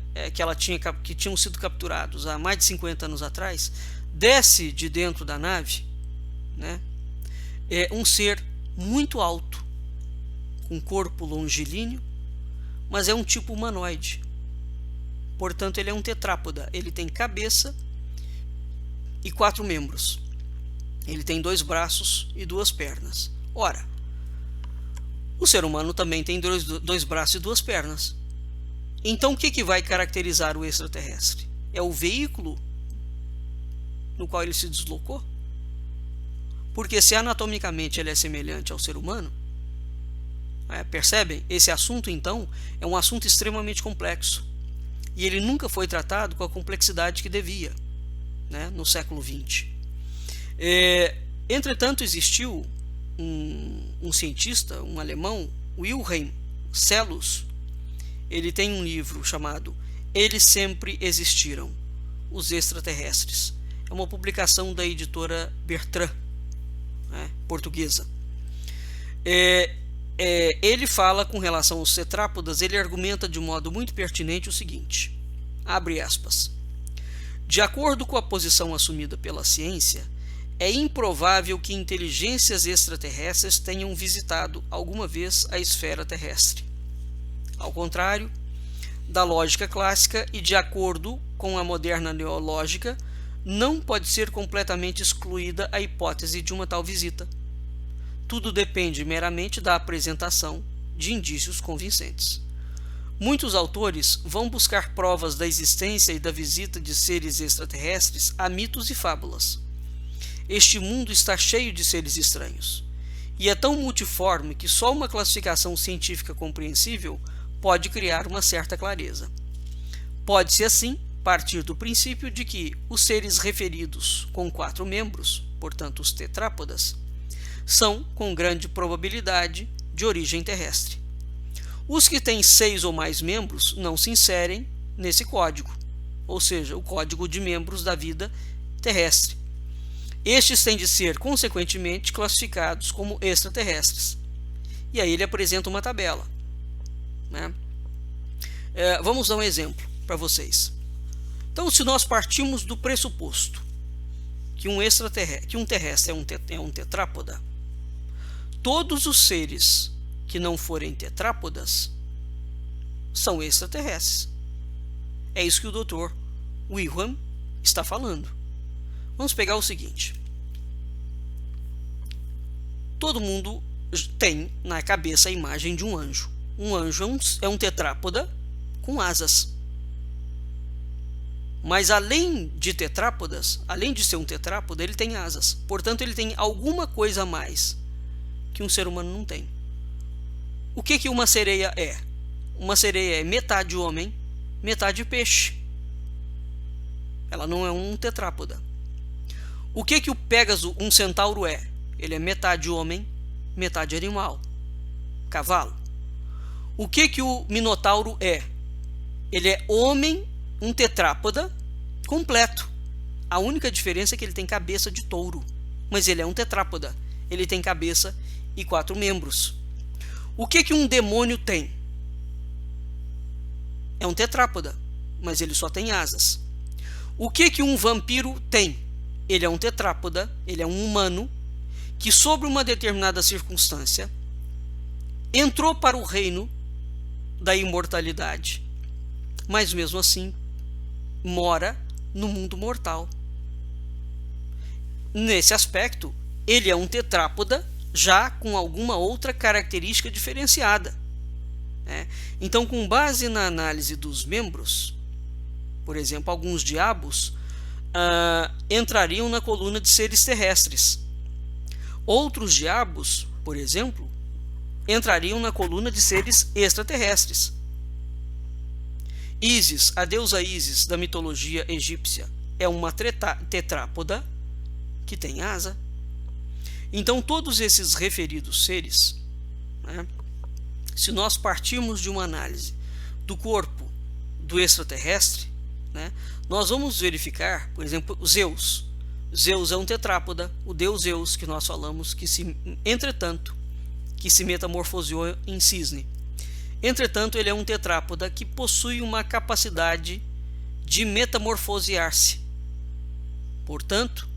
que tinham sido capturados há mais de 50 anos atrás, desce de dentro da nave, né, um ser muito alto, com corpo longilíneo, mas é um tipo humanoide. Portanto, ele é um tetrápoda. Ele tem cabeça e 4 membros. Ele tem 2 braços e 2 pernas. Ora, o ser humano também tem 2 braços e 2 pernas. Então, o que vai caracterizar o extraterrestre? É o veículo no qual ele se deslocou? Porque se anatomicamente ele é semelhante ao ser humano, percebem? Esse assunto, então, é um assunto extremamente complexo. e ele nunca foi tratado com a complexidade que devia, né, no século XX. Entretanto, existiu um cientista, um alemão, Wilhelm Cellus. Ele tem um livro chamado Eles Sempre Existiram, os Extraterrestres. É uma publicação da editora Bertrand, né, portuguesa. Ele fala com relação aos tetrápodas, ele argumenta de modo muito pertinente o seguinte, abre aspas, de acordo com a posição assumida pela ciência, é improvável que inteligências extraterrestres tenham visitado alguma vez a esfera terrestre. Ao contrário da lógica clássica e de acordo com a moderna neológica, não pode ser completamente excluída a hipótese de uma tal visita. Tudo depende meramente da apresentação de indícios convincentes. Muitos autores vão buscar provas da existência e da visita de seres extraterrestres a mitos e fábulas. Este mundo está cheio de seres estranhos, e é tão multiforme que só uma classificação científica compreensível pode criar uma certa clareza. Pode-se, assim, partir do princípio de que os seres referidos com 4 membros, portanto os tetrápodas, são, com grande probabilidade, de origem terrestre. Os que têm 6 ou mais membros não se inserem nesse código, ou seja, o código de membros da vida terrestre. Estes têm de ser, consequentemente, classificados como extraterrestres. E aí ele apresenta uma tabela, né? Vamos dar um exemplo para vocês. Então, se nós partimos do pressuposto que um terrestre é um tetrápoda, todos os seres que não forem tetrápodas são extraterrestres. É isso que o Dr. Wilhelm está falando. Vamos pegar o seguinte. Todo mundo tem na cabeça a imagem de um anjo. Um anjo é um tetrápoda com asas. Mas além de tetrápodas, além de ser um tetrápoda, ele tem asas. Portanto, ele tem alguma coisa a mais que um ser humano não tem. O que uma sereia é? Uma sereia é metade homem, metade peixe. Ela não é um tetrápoda. O que o Pégaso, um centauro, é? Ele é metade homem, metade animal. Cavalo. O que o Minotauro é? Ele é homem, um tetrápoda completo. A única diferença é que ele tem cabeça de touro. Mas ele é um tetrápoda. Ele tem cabeça e 4 membros. O que um demônio tem? É um tetrápoda, mas ele só tem asas. O que um vampiro tem? Ele é um tetrápoda, ele é um humano, que sob uma determinada circunstância entrou para o reino da imortalidade, mas mesmo assim mora no mundo mortal. Nesse aspecto, ele é um tetrápoda já com alguma outra característica diferenciada. Então, com base na análise dos membros, por exemplo, alguns diabos entrariam na coluna de seres terrestres. Outros diabos, por exemplo, entrariam na coluna de seres extraterrestres. Ísis, a deusa Ísis da mitologia egípcia, é uma tetrápoda que tem asa. Então, todos esses referidos seres, né, se nós partirmos de uma análise do corpo do extraterrestre, né, nós vamos verificar, por exemplo, Zeus. Zeus é um tetrápoda, o deus Zeus que nós falamos, que se metamorfoseou em cisne. Entretanto, ele é um tetrápoda que possui uma capacidade de metamorfosear-se. Portanto,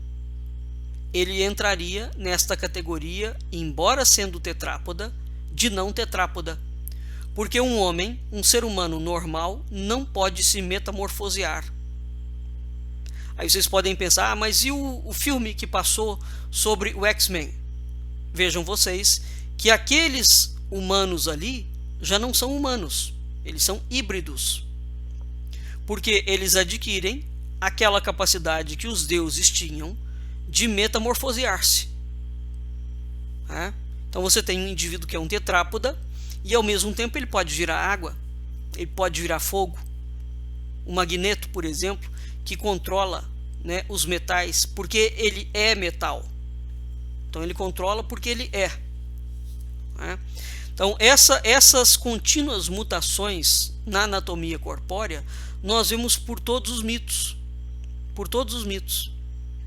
ele entraria nesta categoria, embora sendo tetrápoda, de não tetrápoda. Porque um homem, um ser humano normal, não pode se metamorfosear. Aí vocês podem pensar, mas e o filme que passou sobre o X-Men? Vejam vocês que aqueles humanos ali já não são humanos, eles são híbridos. Porque eles adquirem aquela capacidade que os deuses tinham de metamorfosear-se. Então você tem um indivíduo que é um tetrápoda e ao mesmo tempo ele pode virar água, ele pode virar fogo, O Magneto, por exemplo, que controla, né, os metais, porque ele é metal. Então ele controla porque ele é. Né? Então essas contínuas mutações na anatomia corpórea nós vemos por todos os mitos. Por todos os mitos.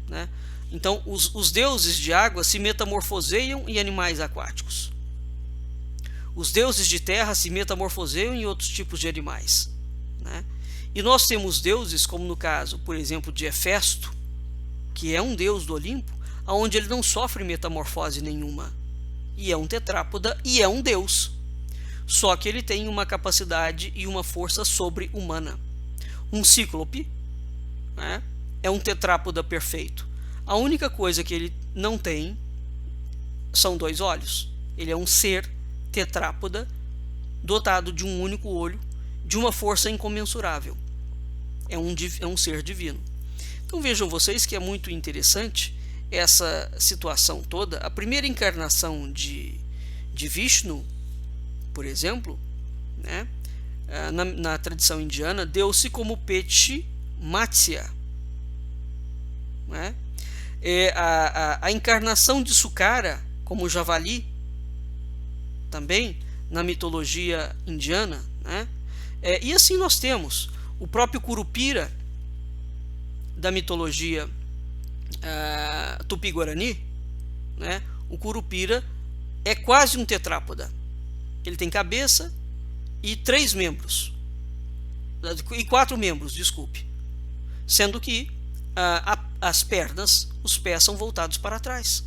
Né? Então os deuses de água se metamorfoseiam em animais aquáticos. Os deuses de terra se metamorfoseiam em outros tipos de animais. Né? E nós temos deuses, como no caso, por exemplo, de Hefesto, que é um deus do Olimpo, onde ele não sofre metamorfose nenhuma. E é um tetrápoda e é um deus. Só que ele tem uma capacidade e uma força sobre-humana. Um cíclope, né, é um tetrápoda perfeito. A única coisa que ele não tem são 2 olhos. Ele é um ser tetrápoda dotado de um único olho, de uma força incomensurável. É um ser divino. Então vejam vocês que é muito interessante essa situação toda. A primeira encarnação de Vishnu, por exemplo, né, na tradição indiana, deu-se como Peti Matsya. Né? A encarnação de Sukara como javali, também na mitologia indiana. Né? E assim nós temos o próprio Curupira da mitologia Tupi-Guarani. Né? O Curupira é quase um tetrápoda. Ele tem cabeça e 3 membros, e 4 membros, desculpe, sendo que as pernas, os pés são voltados para trás.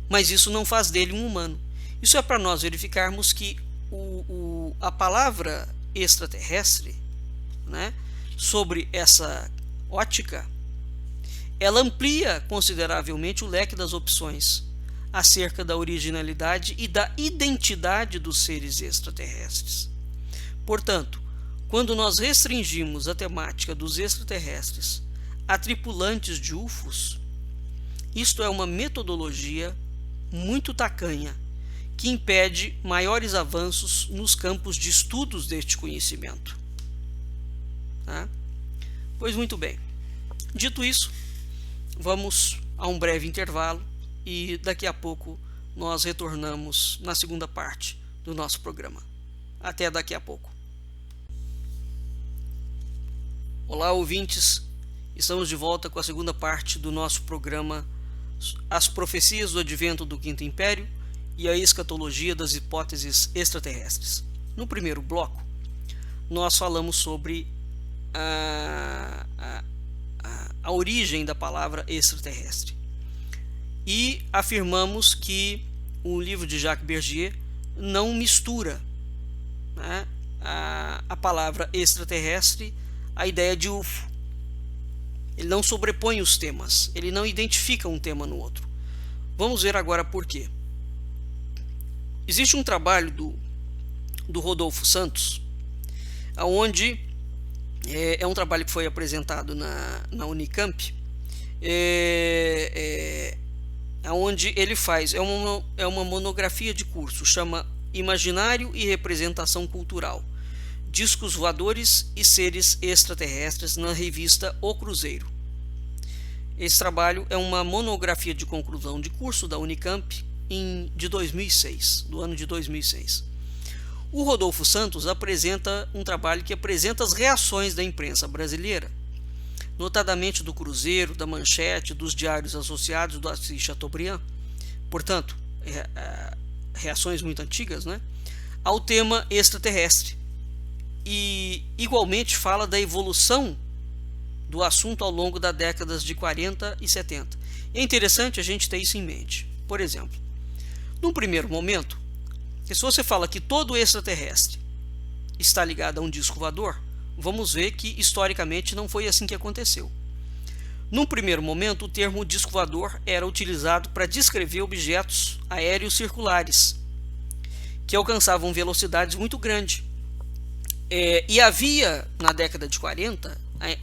Mas isso não faz dele um humano. Isso é para nós verificarmos que a palavra extraterrestre, né, sobre essa ótica, ela amplia consideravelmente o leque das opções acerca da originalidade e da identidade dos seres extraterrestres. Portanto, quando nós restringimos a temática dos extraterrestres a tripulantes de UFOs, isto é uma metodologia muito tacanha que impede maiores avanços nos campos de estudos deste conhecimento. Tá? Pois muito bem. Dito isso, vamos a um breve intervalo e daqui a pouco nós retornamos na segunda parte do nosso programa. Até daqui a pouco. Olá, ouvintes. Estamos de volta com a segunda parte do nosso programa As Profecias do Advento do Quinto Império e a Escatologia das Hipóteses Extraterrestres. No primeiro bloco, nós falamos sobre a origem da palavra extraterrestre e afirmamos que o livro de Jacques Bergier não mistura, né, a palavra extraterrestre à ideia de UFO. Ele não sobrepõe os temas, ele não identifica um tema no outro. Vamos ver agora por quê. Existe um trabalho do Rodolfo Santos, onde é um trabalho que foi apresentado na Unicamp, onde ele faz, é uma monografia de curso, chama Imaginário e Representação Cultural, Discos Voadores e Seres Extraterrestres, na revista O Cruzeiro. Esse trabalho é uma monografia de conclusão de curso da Unicamp de 2006, do ano de 2006. O Rodolfo Santos apresenta um trabalho que apresenta as reações da imprensa brasileira, notadamente do Cruzeiro, da Manchete, dos diários associados do Assis Chateaubriand, portanto, reações muito antigas, né, ao tema extraterrestre. E igualmente fala da evolução do assunto ao longo das décadas de 40 e 70. É interessante a gente ter isso em mente. Por exemplo, num primeiro momento, se você fala que todo extraterrestre está ligado a um disco voador, vamos ver que historicamente não foi assim que aconteceu. Num primeiro momento, o termo disco voador era utilizado para descrever objetos aéreos circulares que alcançavam velocidades muito grandes. E havia, na década de 40,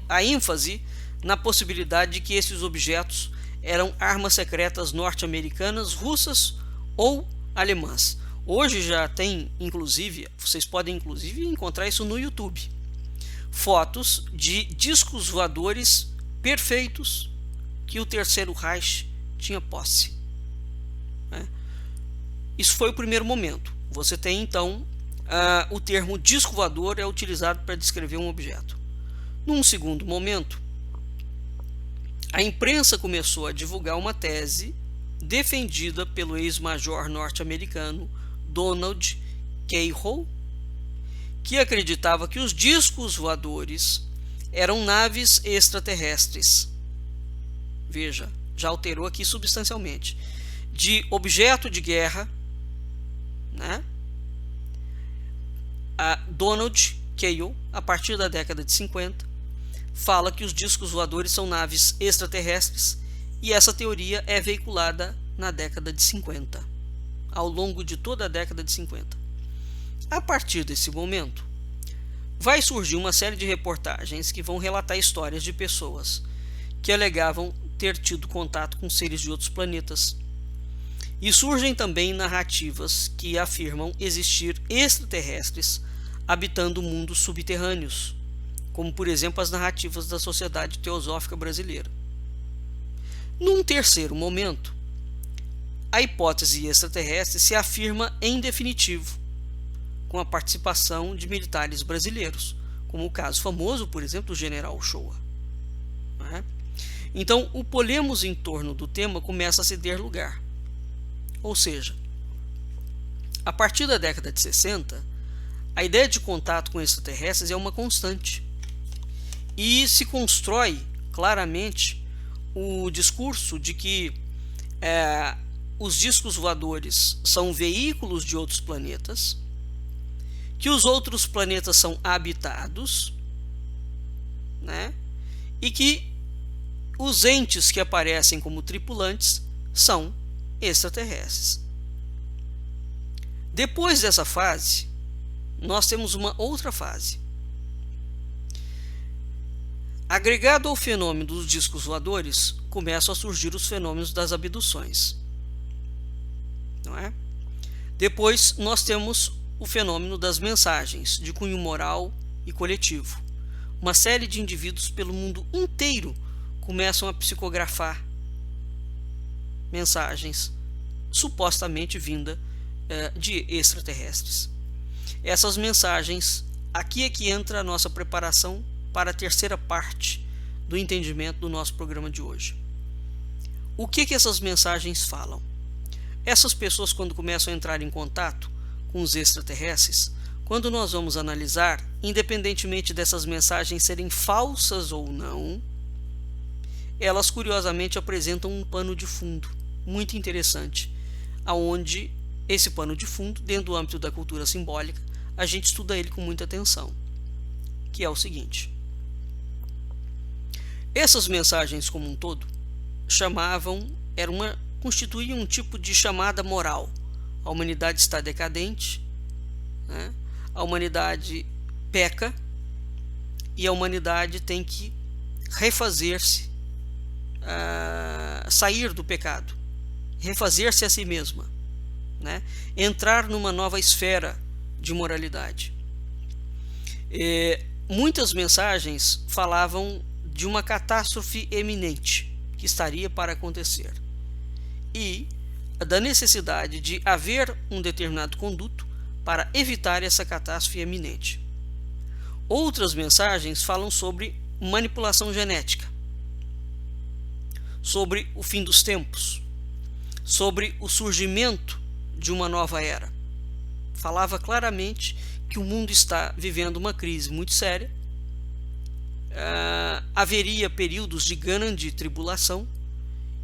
a ênfase na possibilidade de que esses objetos eram armas secretas norte-americanas, russas ou alemãs. Hoje já tem, inclusive, vocês podem inclusive encontrar isso no YouTube. fotos de discos voadores perfeitos que o Terceiro Reich tinha posse. Isso foi o primeiro momento. Você tem então o termo disco voador é utilizado para descrever um objeto. Num segundo momento, a imprensa começou a divulgar uma tese defendida pelo ex-major norte-americano Donald Cahill, que acreditava que os discos voadores eram naves extraterrestres. Veja, já alterou aqui substancialmente. De objeto de guerra, né? A Donald Cahill, a partir da década de 50, fala que os discos voadores são naves extraterrestres, e essa teoria é veiculada na década de 50, ao longo de toda a década de 50. A partir desse momento, vai surgir uma série de reportagens que vão relatar histórias de pessoas que alegavam ter tido contato com seres de outros planetas. E surgem também narrativas que afirmam existir extraterrestres habitando mundos subterrâneos, como por exemplo as narrativas da Sociedade Teosófica Brasileira. Num terceiro momento, a hipótese extraterrestre se afirma em definitivo, com a participação de militares brasileiros, como o caso famoso, por exemplo, do General Uchoa. Então, o polemos em torno do tema começa a ceder lugar. Ou seja, a partir da década de 60, a ideia de contato com extraterrestres é uma constante. E se constrói claramente o discurso de que os discos voadores são veículos de outros planetas, que os outros planetas são habitados, né? E que os entes que aparecem como tripulantes são extraterrestres. Depois dessa fase, nós temos uma outra fase. Agregado ao fenômeno dos discos voadores, começam a surgir os fenômenos das abduções. Não é? Depois nós temos o fenômeno das mensagens de cunho moral e coletivo. Uma série de indivíduos pelo mundo inteiro começam a psicografar mensagens supostamente vinda de extraterrestres. Essas mensagens, aqui é que entra a nossa preparação para a terceira parte do entendimento do nosso programa de hoje. O que essas mensagens falam? Essas pessoas, quando começam a entrar em contato com os extraterrestres, quando nós vamos analisar, independentemente dessas mensagens serem falsas ou não, elas curiosamente apresentam um pano de fundo muito interessante, aonde esse pano de fundo, dentro do âmbito da cultura simbólica, a gente estuda ele com muita atenção, que é o seguinte: essas mensagens como um todo constituíam um tipo de chamada moral. A humanidade está decadente, né? A humanidade peca e a humanidade tem que refazer-se, sair do pecado, refazer-se a si mesma, né? Entrar numa nova esfera de moralidade. Muitas mensagens falavam de uma catástrofe eminente que estaria para acontecer e da necessidade de haver um determinado conduto para evitar essa catástrofe eminente. Outras mensagens falam sobre manipulação genética, sobre o fim dos tempos, sobre o surgimento de uma nova era. Falava claramente que o mundo está vivendo uma crise muito séria, haveria períodos de grande tribulação,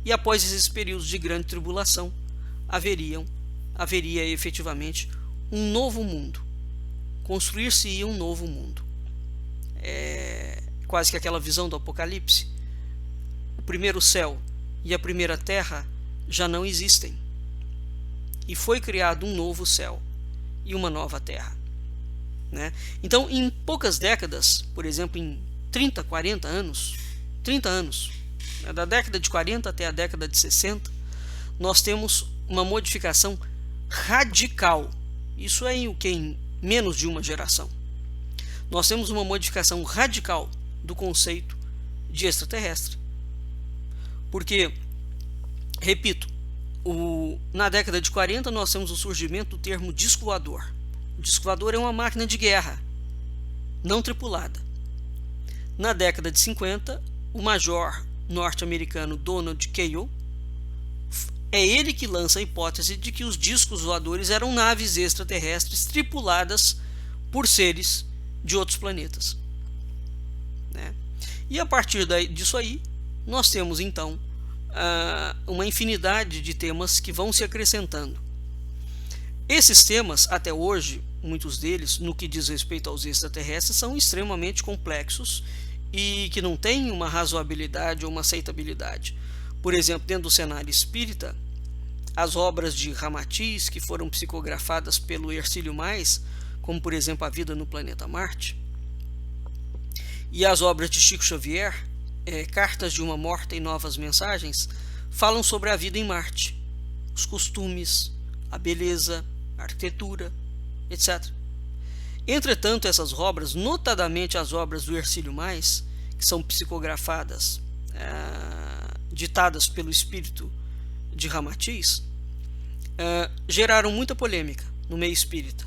e após esses períodos de grande tribulação, haveria efetivamente um novo mundo. Construir-se-ia um novo mundo. Quase que aquela visão do Apocalipse. O primeiro céu e a primeira terra já não existem. E foi criado um novo céu e uma nova terra, né? Então, em poucas décadas, por exemplo, em 30 anos, né, da década de 40 até a década de 60, nós temos uma modificação radical. Isso é em menos de uma geração. nós temos uma modificação radical do conceito de extraterrestre. Porque, repito, na década de 40 nós temos o surgimento do termo disco voador. O disco voador é uma máquina de guerra não tripulada. Na década de 50, o major norte-americano Donald Kael, é ele que lança a hipótese de que os discos voadores eram naves extraterrestres tripuladas por seres de outros planetas, né? E a partir disso aí, nós temos então uma infinidade de temas que vão se acrescentando. Esses temas, até hoje, muitos deles, no que diz respeito aos extraterrestres, são extremamente complexos e que não têm uma razoabilidade ou uma aceitabilidade. Por exemplo, dentro do cenário espírita, as obras de Ramatiz, que foram psicografadas pelo Hercílio Mais, como por exemplo A Vida no Planeta Marte, e as obras de Chico Xavier, Cartas de uma Morta e Novas Mensagens, falam sobre a vida em Marte, os costumes, a beleza, a arquitetura, etc. Entretanto, essas obras, notadamente as obras do Hercílio Mais, que são psicografadas, ditadas pelo espírito de Ramatiz, geraram muita polêmica no meio espírita,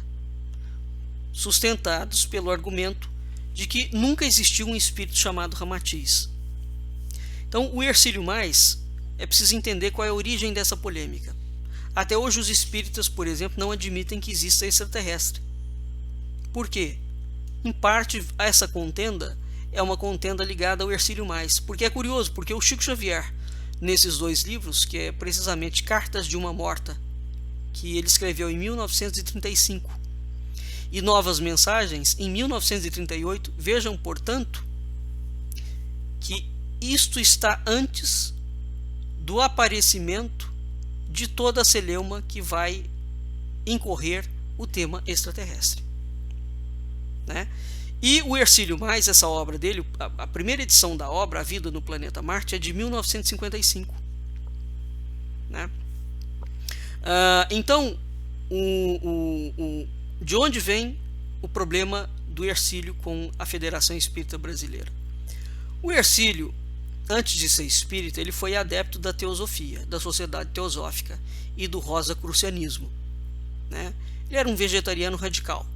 sustentados pelo argumento de que nunca existiu um espírito chamado Ramatiz. Então, o Hercílio Mais, é preciso entender qual é a origem dessa polêmica. Até hoje os espíritas, por exemplo, não admitem que exista extraterrestre. Por quê? Em parte, essa contenda é uma contenda ligada ao Hercílio Mais, porque é curioso, porque o Chico Xavier, nesses dois livros, que é precisamente Cartas de uma Morta, que ele escreveu em 1935, e Novas Mensagens em 1938, vejam, portanto, que isto está antes do aparecimento de toda a celeuma que vai incorrer o tema extraterrestre, né? E o Hercílio Mais, essa obra dele, a primeira edição da obra, A Vida no Planeta Marte, é de 1955, né? Então, de onde vem o problema do Hercílio com a Federação Espírita Brasileira? O Hercílio, antes de ser espírita, ele foi adepto da teosofia, da Sociedade Teosófica e do rosacrucianismo, né? Ele era um vegetariano radical.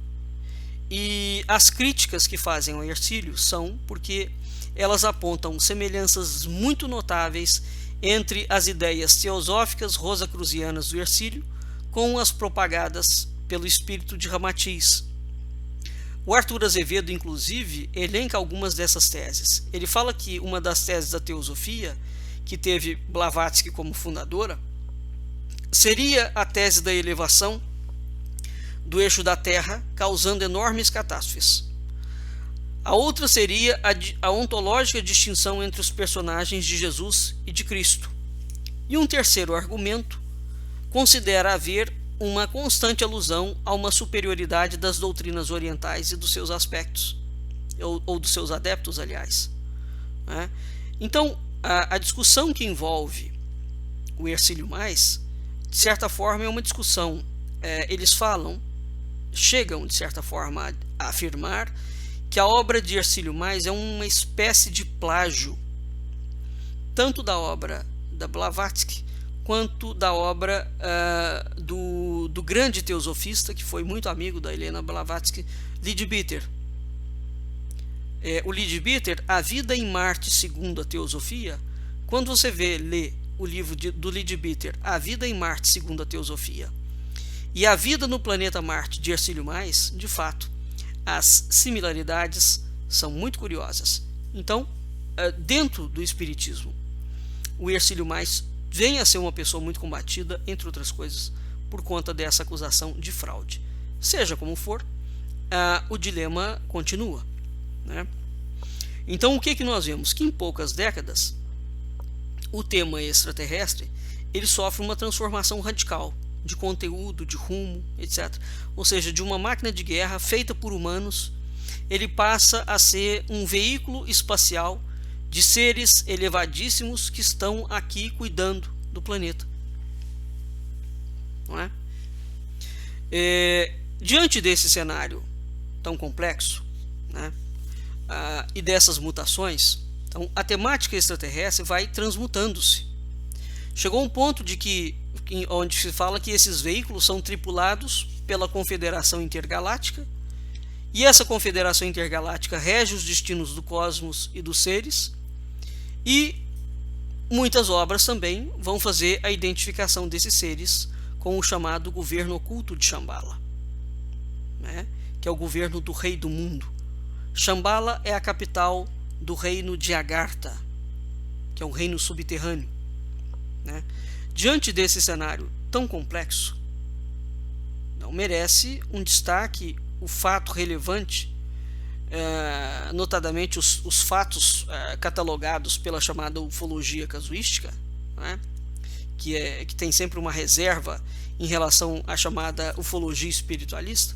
E as críticas que fazem ao Hercílio são porque elas apontam semelhanças muito notáveis entre as ideias teosóficas rosacrucianas do Hercílio com as propagadas pelo espírito de Ramatiz. O Arthur Azevedo, inclusive, elenca algumas dessas teses. Ele fala que uma das teses da teosofia, que teve Blavatsky como fundadora, seria a tese da elevação do eixo da Terra, causando enormes catástrofes. A outra seria a ontológica distinção entre os personagens de Jesus e de Cristo. E um terceiro argumento considera haver uma constante alusão a uma superioridade das doutrinas orientais e dos seus aspectos, ou dos seus adeptos, aliás, né? Então, a discussão que envolve o Hercílio Mais, de certa forma, é uma discussão, eles chegam, de certa forma, a afirmar que a obra de Hercílio Mais é uma espécie de plágio, tanto da obra da Blavatsky, quanto da obra do grande teosofista, que foi muito amigo da Helena Blavatsky, Leadbeater. O Leadbeater, A Vida em Marte segundo a Teosofia, quando você lê o livro do Leadbeater, A Vida em Marte segundo a Teosofia, e A Vida no Planeta Marte, de Hercílio Mais, de fato, as similaridades são muito curiosas. Então, dentro do Espiritismo, o Hercílio Mais vem a ser uma pessoa muito combatida, entre outras coisas, por conta dessa acusação de fraude. Seja como for, o dilema continua, né? Então, o que nós vemos? Que em poucas décadas, o tema extraterrestre ele sofre uma transformação radical de conteúdo, de rumo, etc. Ou seja, de uma máquina de guerra feita por humanos, ele passa a ser um veículo espacial de seres elevadíssimos que estão aqui cuidando do planeta, não é? Diante desse cenário tão complexo, né? E dessas mutações, então a temática extraterrestre vai transmutando-se. Chegou um ponto de onde se fala que esses veículos são tripulados pela Confederação Intergaláctica, e essa Confederação Intergaláctica rege os destinos do cosmos e dos seres, e muitas obras também vão fazer a identificação desses seres com o chamado governo oculto de Shambhala, né? Que é o governo do rei do mundo. Shambhala é a capital do reino de Agartha, que é um reino subterrâneo, né? Diante desse cenário tão complexo, não merece um destaque o fato relevante, notadamente os fatos catalogados pela chamada ufologia casuística, né? Que tem sempre uma reserva em relação à chamada ufologia espiritualista.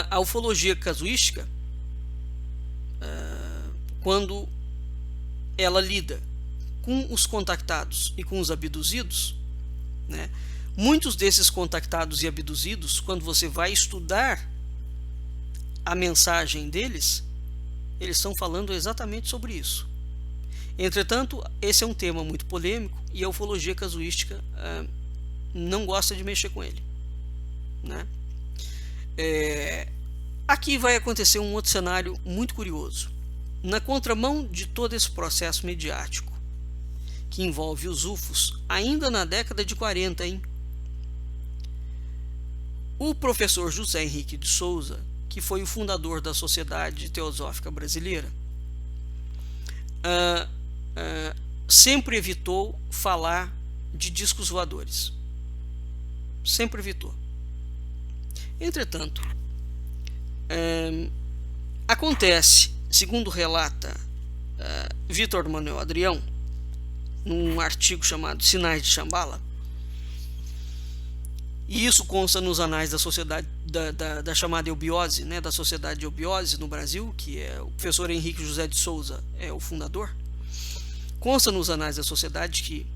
A ufologia casuística, quando ela lida com os contactados e com os abduzidos, né, muitos desses contactados e abduzidos, quando você vai estudar a mensagem deles, eles estão falando exatamente sobre isso. Entretanto, esse é um tema muito polêmico e a ufologia casuística não gosta de mexer com ele, né? Aqui vai acontecer um outro cenário muito curioso. Na contramão de todo esse processo mediático que envolve os UFOs, ainda na década de 40, o professor José Henrique de Souza, que foi o fundador da Sociedade Teosófica Brasileira, sempre evitou falar de discos voadores. Sempre evitou. Entretanto, acontece, segundo relata Vitor Manuel Adrião, num artigo chamado Sinais de Shambhala, e isso consta nos anais da sociedade da chamada eubiose, né, da Sociedade de Eubiose no Brasil, que é o professor Henrique José de Souza é o fundador. Consta nos anais da sociedade que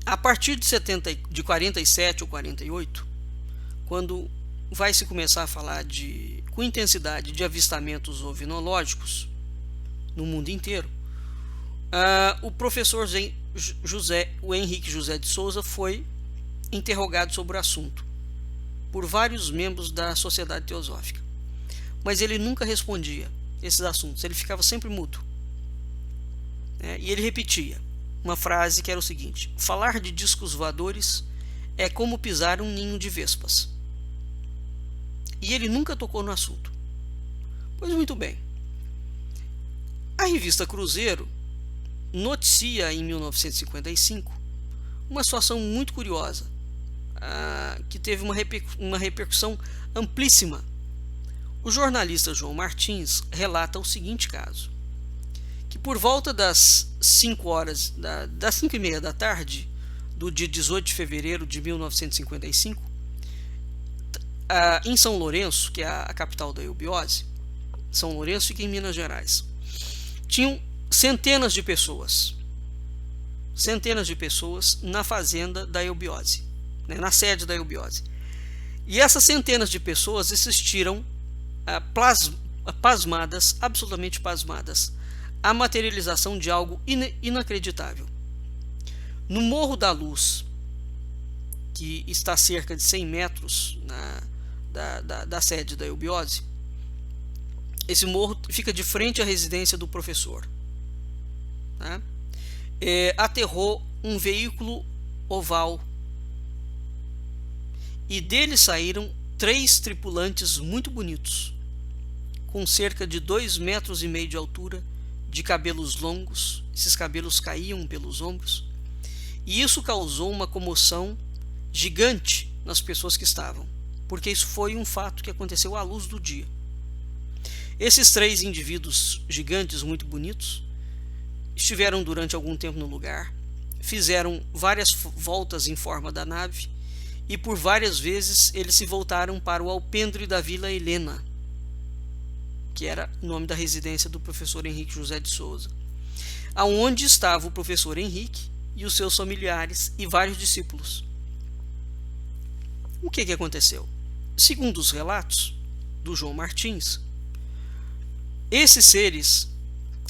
a partir de 47 ou 48, quando vai se começar a falar com intensidade de avistamentos ovinológicos no mundo inteiro, o professor Henrique José de Souza foi interrogado sobre o assunto por vários membros da Sociedade Teosófica, mas ele nunca respondia esses assuntos, ele ficava sempre mudo, né? E ele repetia uma frase que era o seguinte: falar de discos voadores é como pisar um ninho de vespas. E ele nunca tocou no assunto. Pois muito bem, a revista Cruzeiro noticia em 1955 uma situação muito curiosa, que teve uma repercussão amplíssima. O jornalista João Martins relata o seguinte caso: que por volta das 5h30 da tarde do dia 18 de fevereiro de 1955, em São Lourenço, que é a capital da eubiose, São Lourenço fica em Minas Gerais, tinham centenas de pessoas na fazenda da eubiose, né, na sede da eubiose. E essas centenas de pessoas assistiram pasmadas, absolutamente pasmadas, a materialização de algo inacreditável. No Morro da Luz, que está a cerca de 100 metros da sede da eubiose, esse morro fica de frente à residência do professor, tá? Aterrou um veículo oval e dele saíram 3 tripulantes muito bonitos, com cerca de 2,5 metros de altura, de cabelos longos. Esses cabelos caíam pelos ombros, e isso causou uma comoção gigante nas pessoas que estavam, porque isso foi um fato que aconteceu à luz do dia. Esses 3 indivíduos gigantes muito bonitos estiveram durante algum tempo no lugar, fizeram várias voltas em forma da nave, e por várias vezes eles se voltaram para o alpendre da Vila Helena, que era o nome da residência do professor Henrique José de Souza, aonde estava o professor Henrique e os seus familiares e vários discípulos. O que aconteceu? segundo os relatos do João Martins, esses seres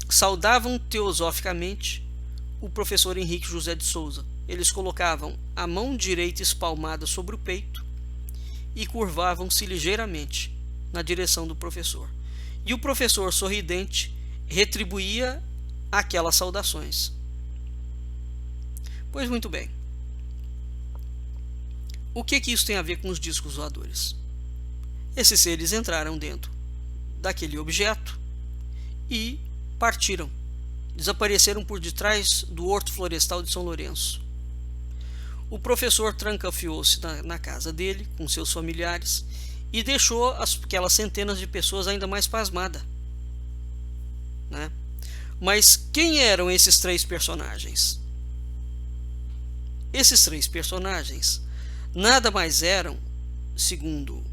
saudavam teosoficamente o professor Henrique José de Souza. Eles colocavam a mão direita espalmada sobre o peito e curvavam-se ligeiramente na direção do professor. E o professor, sorridente, retribuía aquelas saudações. Pois muito bem. O que isso tem a ver com os discos voadores? Esses seres entraram dentro daquele objeto e partiram. Desapareceram por detrás do horto florestal de São Lourenço. O professor trancafiou-se na casa dele, com seus familiares, e deixou aquelas centenas de pessoas ainda mais pasmadas, né? Mas quem eram esses três personagens? Esses três personagens nada mais eram, segundo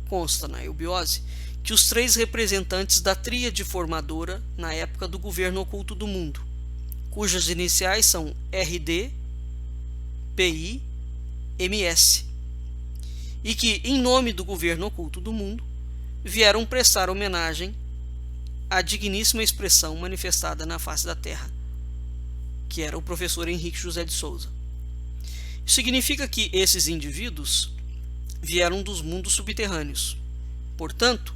consta na eubiose, que os três representantes da tríade formadora na época do governo oculto do mundo, cujas iniciais são RD, PI, MS, e que, em nome do governo oculto do mundo, vieram prestar homenagem à digníssima expressão manifestada na face da Terra, que era o professor Henrique José de Souza. Isso significa que esses indivíduos vieram dos mundos subterrâneos. Portanto,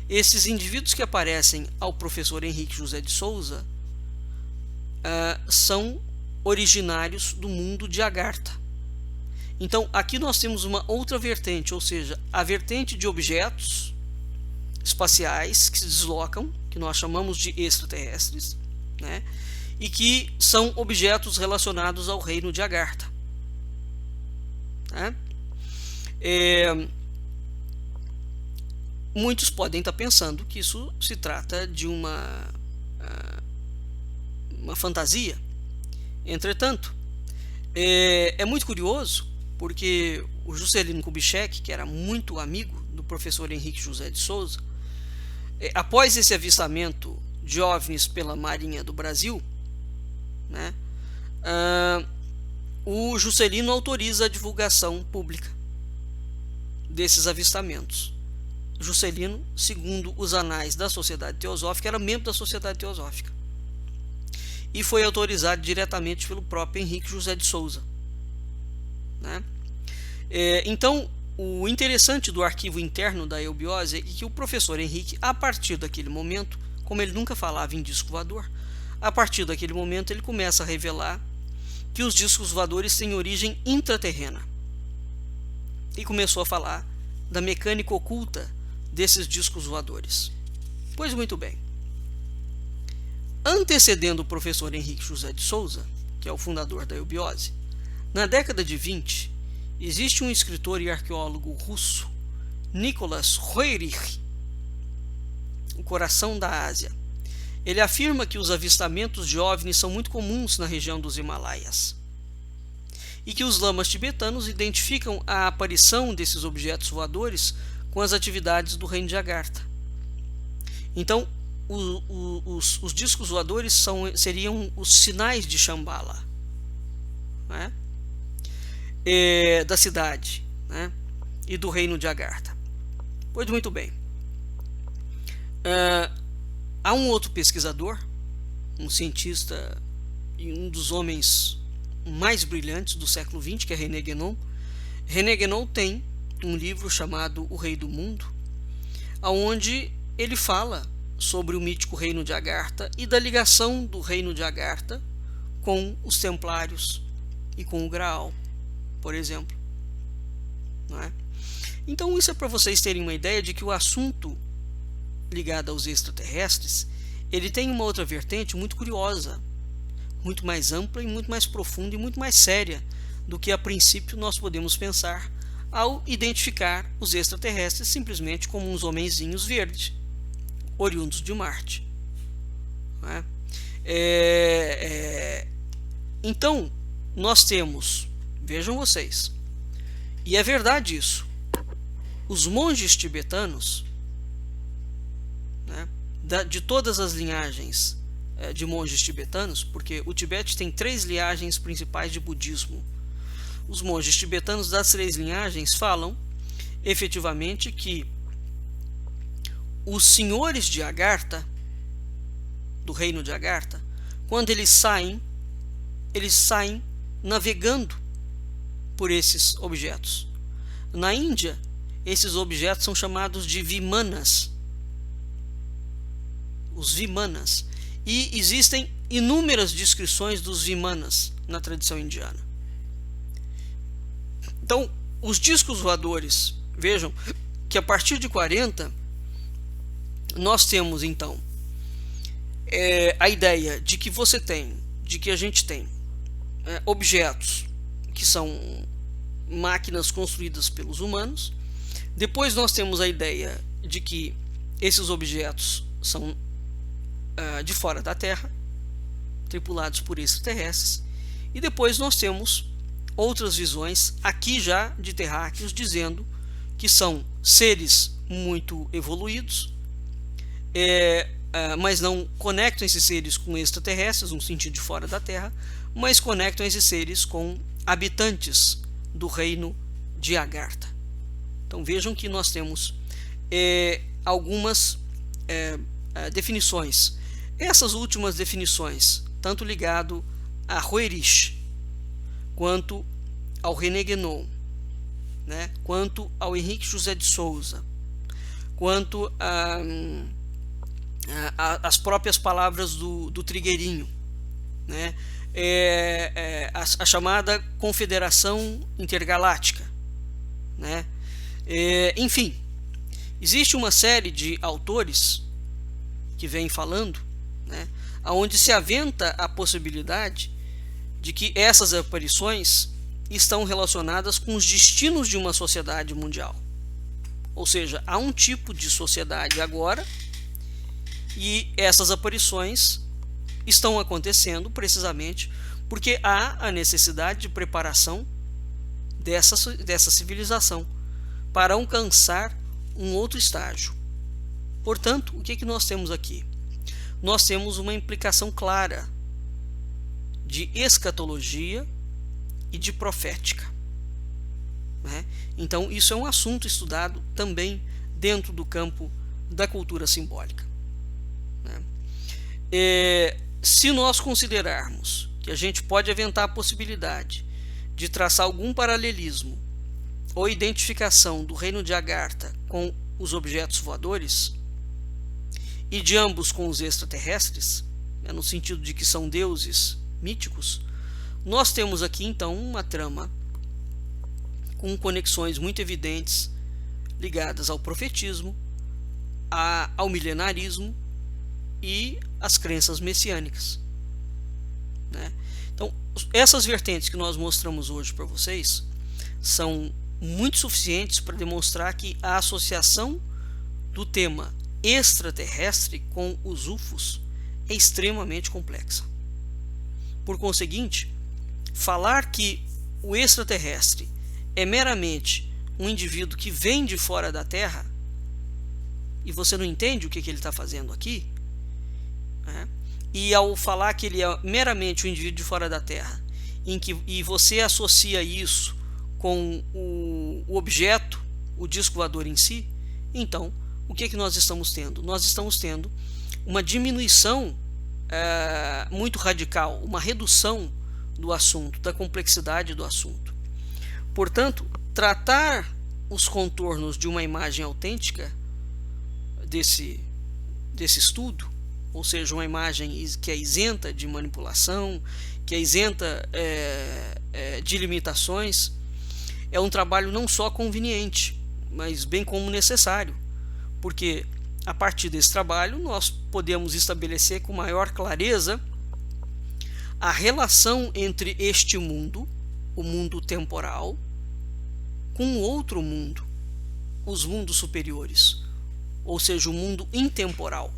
esses indivíduos que aparecem ao professor Henrique José de Souza são originários do mundo de Agartha. Então, aqui nós temos uma outra vertente, ou seja, a vertente de objetos espaciais que se deslocam, que nós chamamos de extraterrestres, né? E que são objetos relacionados ao reino de Agartha, né? Muitos podem estar pensando que isso se trata de uma fantasia. Entretanto, é muito curioso, porque o Juscelino Kubitschek, que era muito amigo do professor Henrique José de Souza, após esse avistamento de OVNIs pela Marinha do Brasil, né, o Juscelino autoriza a divulgação pública desses avistamentos. Juscelino, segundo os anais da Sociedade Teosófica, era membro da Sociedade Teosófica e foi autorizado diretamente pelo próprio Henrique José de Souza, né? Então, o interessante do arquivo interno da eubiose é que o professor Henrique, a partir daquele momento, como ele nunca falava em disco voador, a partir daquele momento ele começa a revelar que os discos voadores têm origem intraterrena e começou a falar da mecânica oculta desses discos voadores. Pois muito bem. Antecedendo o professor Henrique José de Souza, que é o fundador da eubiose, na década de 20, existe um escritor e arqueólogo russo, Nicholas Roerich, o coração da Ásia. Ele afirma que os avistamentos de OVNIs são muito comuns na região dos Himalaias e que os lamas tibetanos identificam a aparição desses objetos voadores com as atividades do reino de Agartha. Então, os discos voadores seriam os sinais de Shambhala, né? Da cidade, né? E do reino de Agartha. Pois muito bem. Há um outro pesquisador, um cientista e um dos homens mais brilhantes do século XX, que é René Guénon. René Guénon tem um livro chamado O Rei do Mundo, onde ele fala sobre o mítico reino de Agartha e da ligação do reino de Agartha com os Templários e com o Graal, por exemplo, não é? Então isso é para vocês terem uma ideia de que o assunto ligado aos extraterrestres, ele tem uma outra vertente muito curiosa, muito mais ampla e muito mais profunda e muito mais séria do que a princípio nós podemos pensar ao identificar os extraterrestres simplesmente como uns homenzinhos verdes, oriundos de Marte, não é? Então, nós temos, vejam vocês, e é verdade isso, os monges tibetanos, né, de todas as linhagens de monges tibetanos, porque o Tibete tem 3 linhagens principais de budismo. Os monges tibetanos das 3 linhagens falam efetivamente que os senhores de Agartha, do reino de Agartha, quando eles saem navegando por esses objetos. Na Índia, esses objetos são chamados de Vimanas, os Vimanas, e existem inúmeras descrições dos Vimanas na tradição indiana. Então, os discos voadores, vejam que a partir de 40 nós temos então a ideia de que a gente tem objetos que são máquinas construídas pelos humanos. Depois nós temos a ideia de que esses objetos são de fora da Terra, tripulados por extraterrestres. E depois nós temos outras visões aqui já de terráqueos dizendo que são seres muito evoluídos, mas não conectam esses seres com extraterrestres no sentido de fora da Terra, mas conectam esses seres com habitantes do reino de Agartha. Então vejam que nós temos algumas definições. Essas últimas definições, tanto ligado a Roerich, quanto ao René Guénon, né, quanto ao Henrique José de Souza, quanto as próprias palavras do Trigueirinho, né, a chamada Confederação Intergaláctica, né, enfim, existe uma série de autores que vêm falando, né, onde se aventa a possibilidade de que essas aparições estão relacionadas com os destinos de uma sociedade mundial. Ou seja, há um tipo de sociedade agora e essas aparições estão acontecendo precisamente porque há a necessidade de preparação dessa civilização para alcançar um outro estágio. Portanto, o que nós temos aqui? Nós temos uma implicação clara de escatologia e de profética, né? Então isso é um assunto estudado também dentro do campo da cultura simbólica, né? Se nós considerarmos que a gente pode aventar a possibilidade de traçar algum paralelismo ou identificação do reino de Agartha com os objetos voadores e de ambos com os extraterrestres, né, no sentido de que são deuses míticos, nós temos aqui então uma trama com conexões muito evidentes ligadas ao profetismo, ao milenarismo e às crenças messiânicas, né? Então, essas vertentes que nós mostramos hoje para vocês são muito suficientes para demonstrar que a associação do tema extraterrestre com os UFOs é extremamente complexa. Por conseguinte, falar que o extraterrestre é meramente um indivíduo que vem de fora da Terra e você não entende o que ele está fazendo aqui, né? E ao falar que ele é meramente um indivíduo de fora da Terra e você associa isso com o objeto, o disco voador em si, então o que nós estamos tendo? Nós estamos tendo uma diminuição muito radical, uma redução do assunto, da complexidade do assunto. Portanto, tratar os contornos de uma imagem autêntica desse estudo, ou seja, uma imagem que é isenta de manipulação, que é isenta de limitações, é um trabalho não só conveniente, mas bem como necessário, porque a partir desse trabalho nós podemos estabelecer com maior clareza a relação entre este mundo, o mundo temporal, com outro mundo, os mundos superiores, ou seja, o mundo intemporal,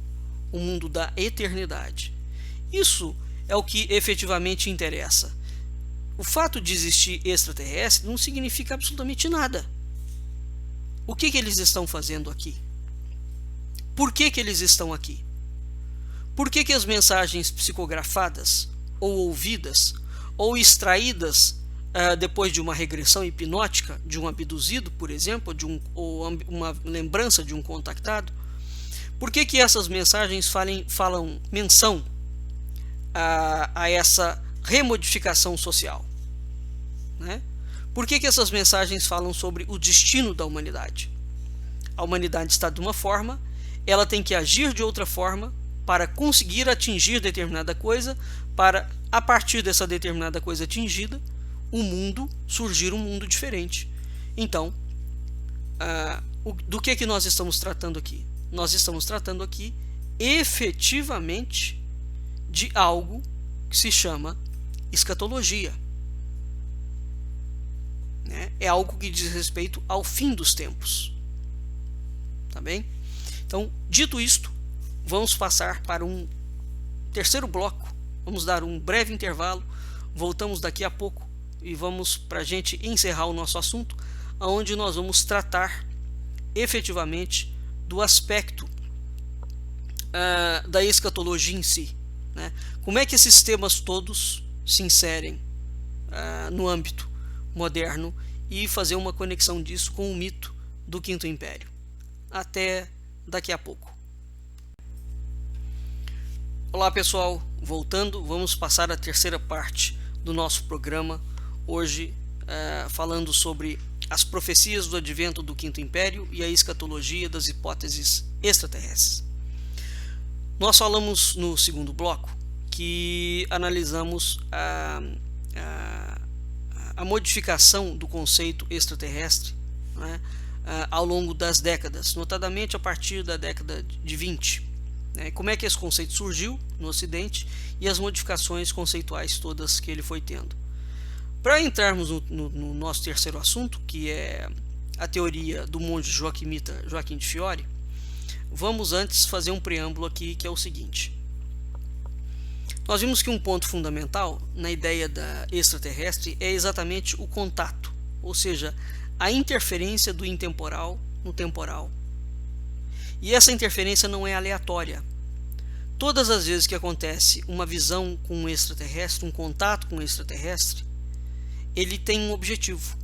o mundo da eternidade. Isso é o que efetivamente interessa. O fato de existir extraterrestre não significa absolutamente nada. O que eles estão fazendo aqui? Por que eles estão aqui? Por que as mensagens psicografadas, ou ouvidas, ou extraídas depois de uma regressão hipnótica de um abduzido, por exemplo, ou uma lembrança de um contactado, por que essas mensagens falam menção a essa remodificação social, né? Por que essas mensagens falam sobre o destino da humanidade? A humanidade está de uma forma, ela tem que agir de outra forma para conseguir atingir determinada coisa, para, a partir dessa determinada coisa atingida, surgir um mundo diferente. Então, do que nós estamos tratando aqui? Nós estamos tratando aqui, efetivamente, de algo que se chama escatologia. É algo que diz respeito ao fim dos tempos. Tá bem? Então, dito isto, vamos passar para um terceiro bloco. Vamos dar um breve intervalo. Voltamos daqui a pouco e vamos para a gente encerrar o nosso assunto, onde nós vamos tratar efetivamente do aspecto da escatologia em si, né? Como é que esses temas todos se inserem no âmbito moderno e fazer uma conexão disso com o mito do Quinto Império. Até daqui a pouco. Olá pessoal, voltando, vamos passar a terceira parte do nosso programa, hoje falando sobre as profecias do advento do Quinto Império e a escatologia das hipóteses extraterrestres. Nós falamos no segundo bloco que analisamos a modificação do conceito extraterrestre, né, ao longo das décadas, notadamente a partir da década de 20. Né, como é que esse conceito surgiu no Ocidente e as modificações conceituais todas que ele foi tendo. Para entrarmos no nosso terceiro assunto, que é a teoria do monge joaquimita Joaquim de Fiore, vamos antes fazer um preâmbulo aqui, que é o seguinte. Nós vimos que um ponto fundamental na ideia da extraterrestre é exatamente o contato, ou seja, a interferência do intemporal no temporal. E essa interferência não é aleatória. Todas as vezes que acontece uma visão com um extraterrestre, um contato com um extraterrestre, ele tem um objetivo.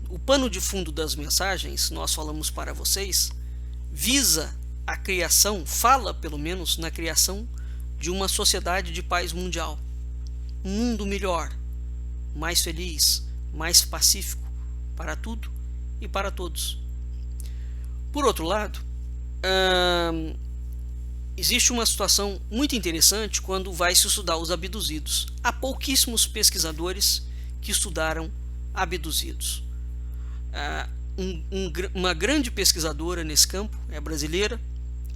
O pano de fundo das mensagens, nós falamos para vocês, visa a criação, fala pelo menos na criação de uma sociedade de paz mundial, um mundo melhor, mais feliz, mais pacífico para tudo e para todos. Por outro lado, existe uma situação muito interessante quando vai se estudar os abduzidos. Há pouquíssimos pesquisadores que estudaram abduzidos. Uma grande pesquisadora nesse campo é brasileira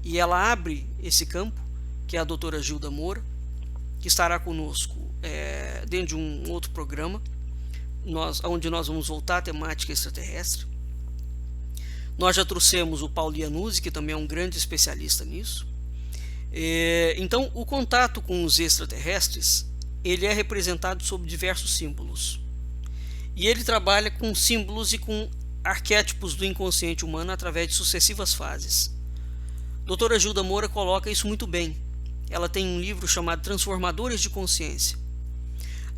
e ela abre esse campo, que é a doutora Gilda Moura, que estará conosco dentro de um outro programa, onde nós vamos voltar à temática extraterrestre. Nós já trouxemos o Paulo Iannuzzi, que também é um grande especialista nisso. Então, o contato com os extraterrestres, ele é representado sob diversos símbolos. E ele trabalha com símbolos e com arquétipos do inconsciente humano através de sucessivas fases. Doutora Gilda Moura coloca isso muito bem. Ela tem um livro chamado Transformadores de Consciência,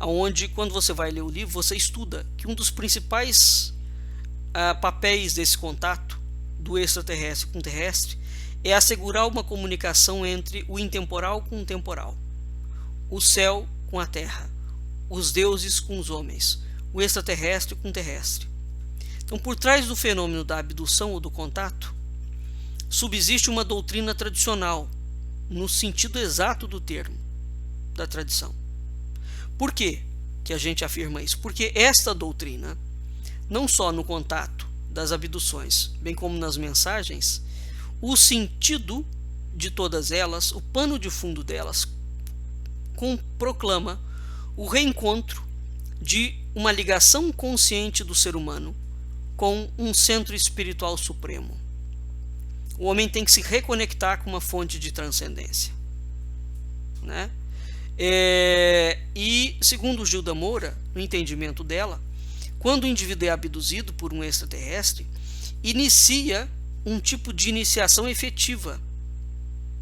onde, quando você vai ler o livro, você estuda que um dos principais papéis desse contato do extraterrestre com o terrestre é assegurar uma comunicação entre o intemporal com o temporal, o céu com a terra, os deuses com os homens, o extraterrestre com o terrestre. Então, por trás do fenômeno da abdução ou do contato, subsiste uma doutrina tradicional, no sentido exato do termo, da tradição. Por que a gente afirma isso? Porque esta doutrina, não só no contato das abduções, bem como nas mensagens, o sentido de todas elas, o pano de fundo delas, proclama o reencontro de uma ligação consciente do ser humano com um centro espiritual supremo. O homem tem que se reconectar com uma fonte de transcendência, né? E segundo Gilda Moura, no entendimento dela, quando o indivíduo é abduzido por um extraterrestre, inicia um tipo de iniciação efetiva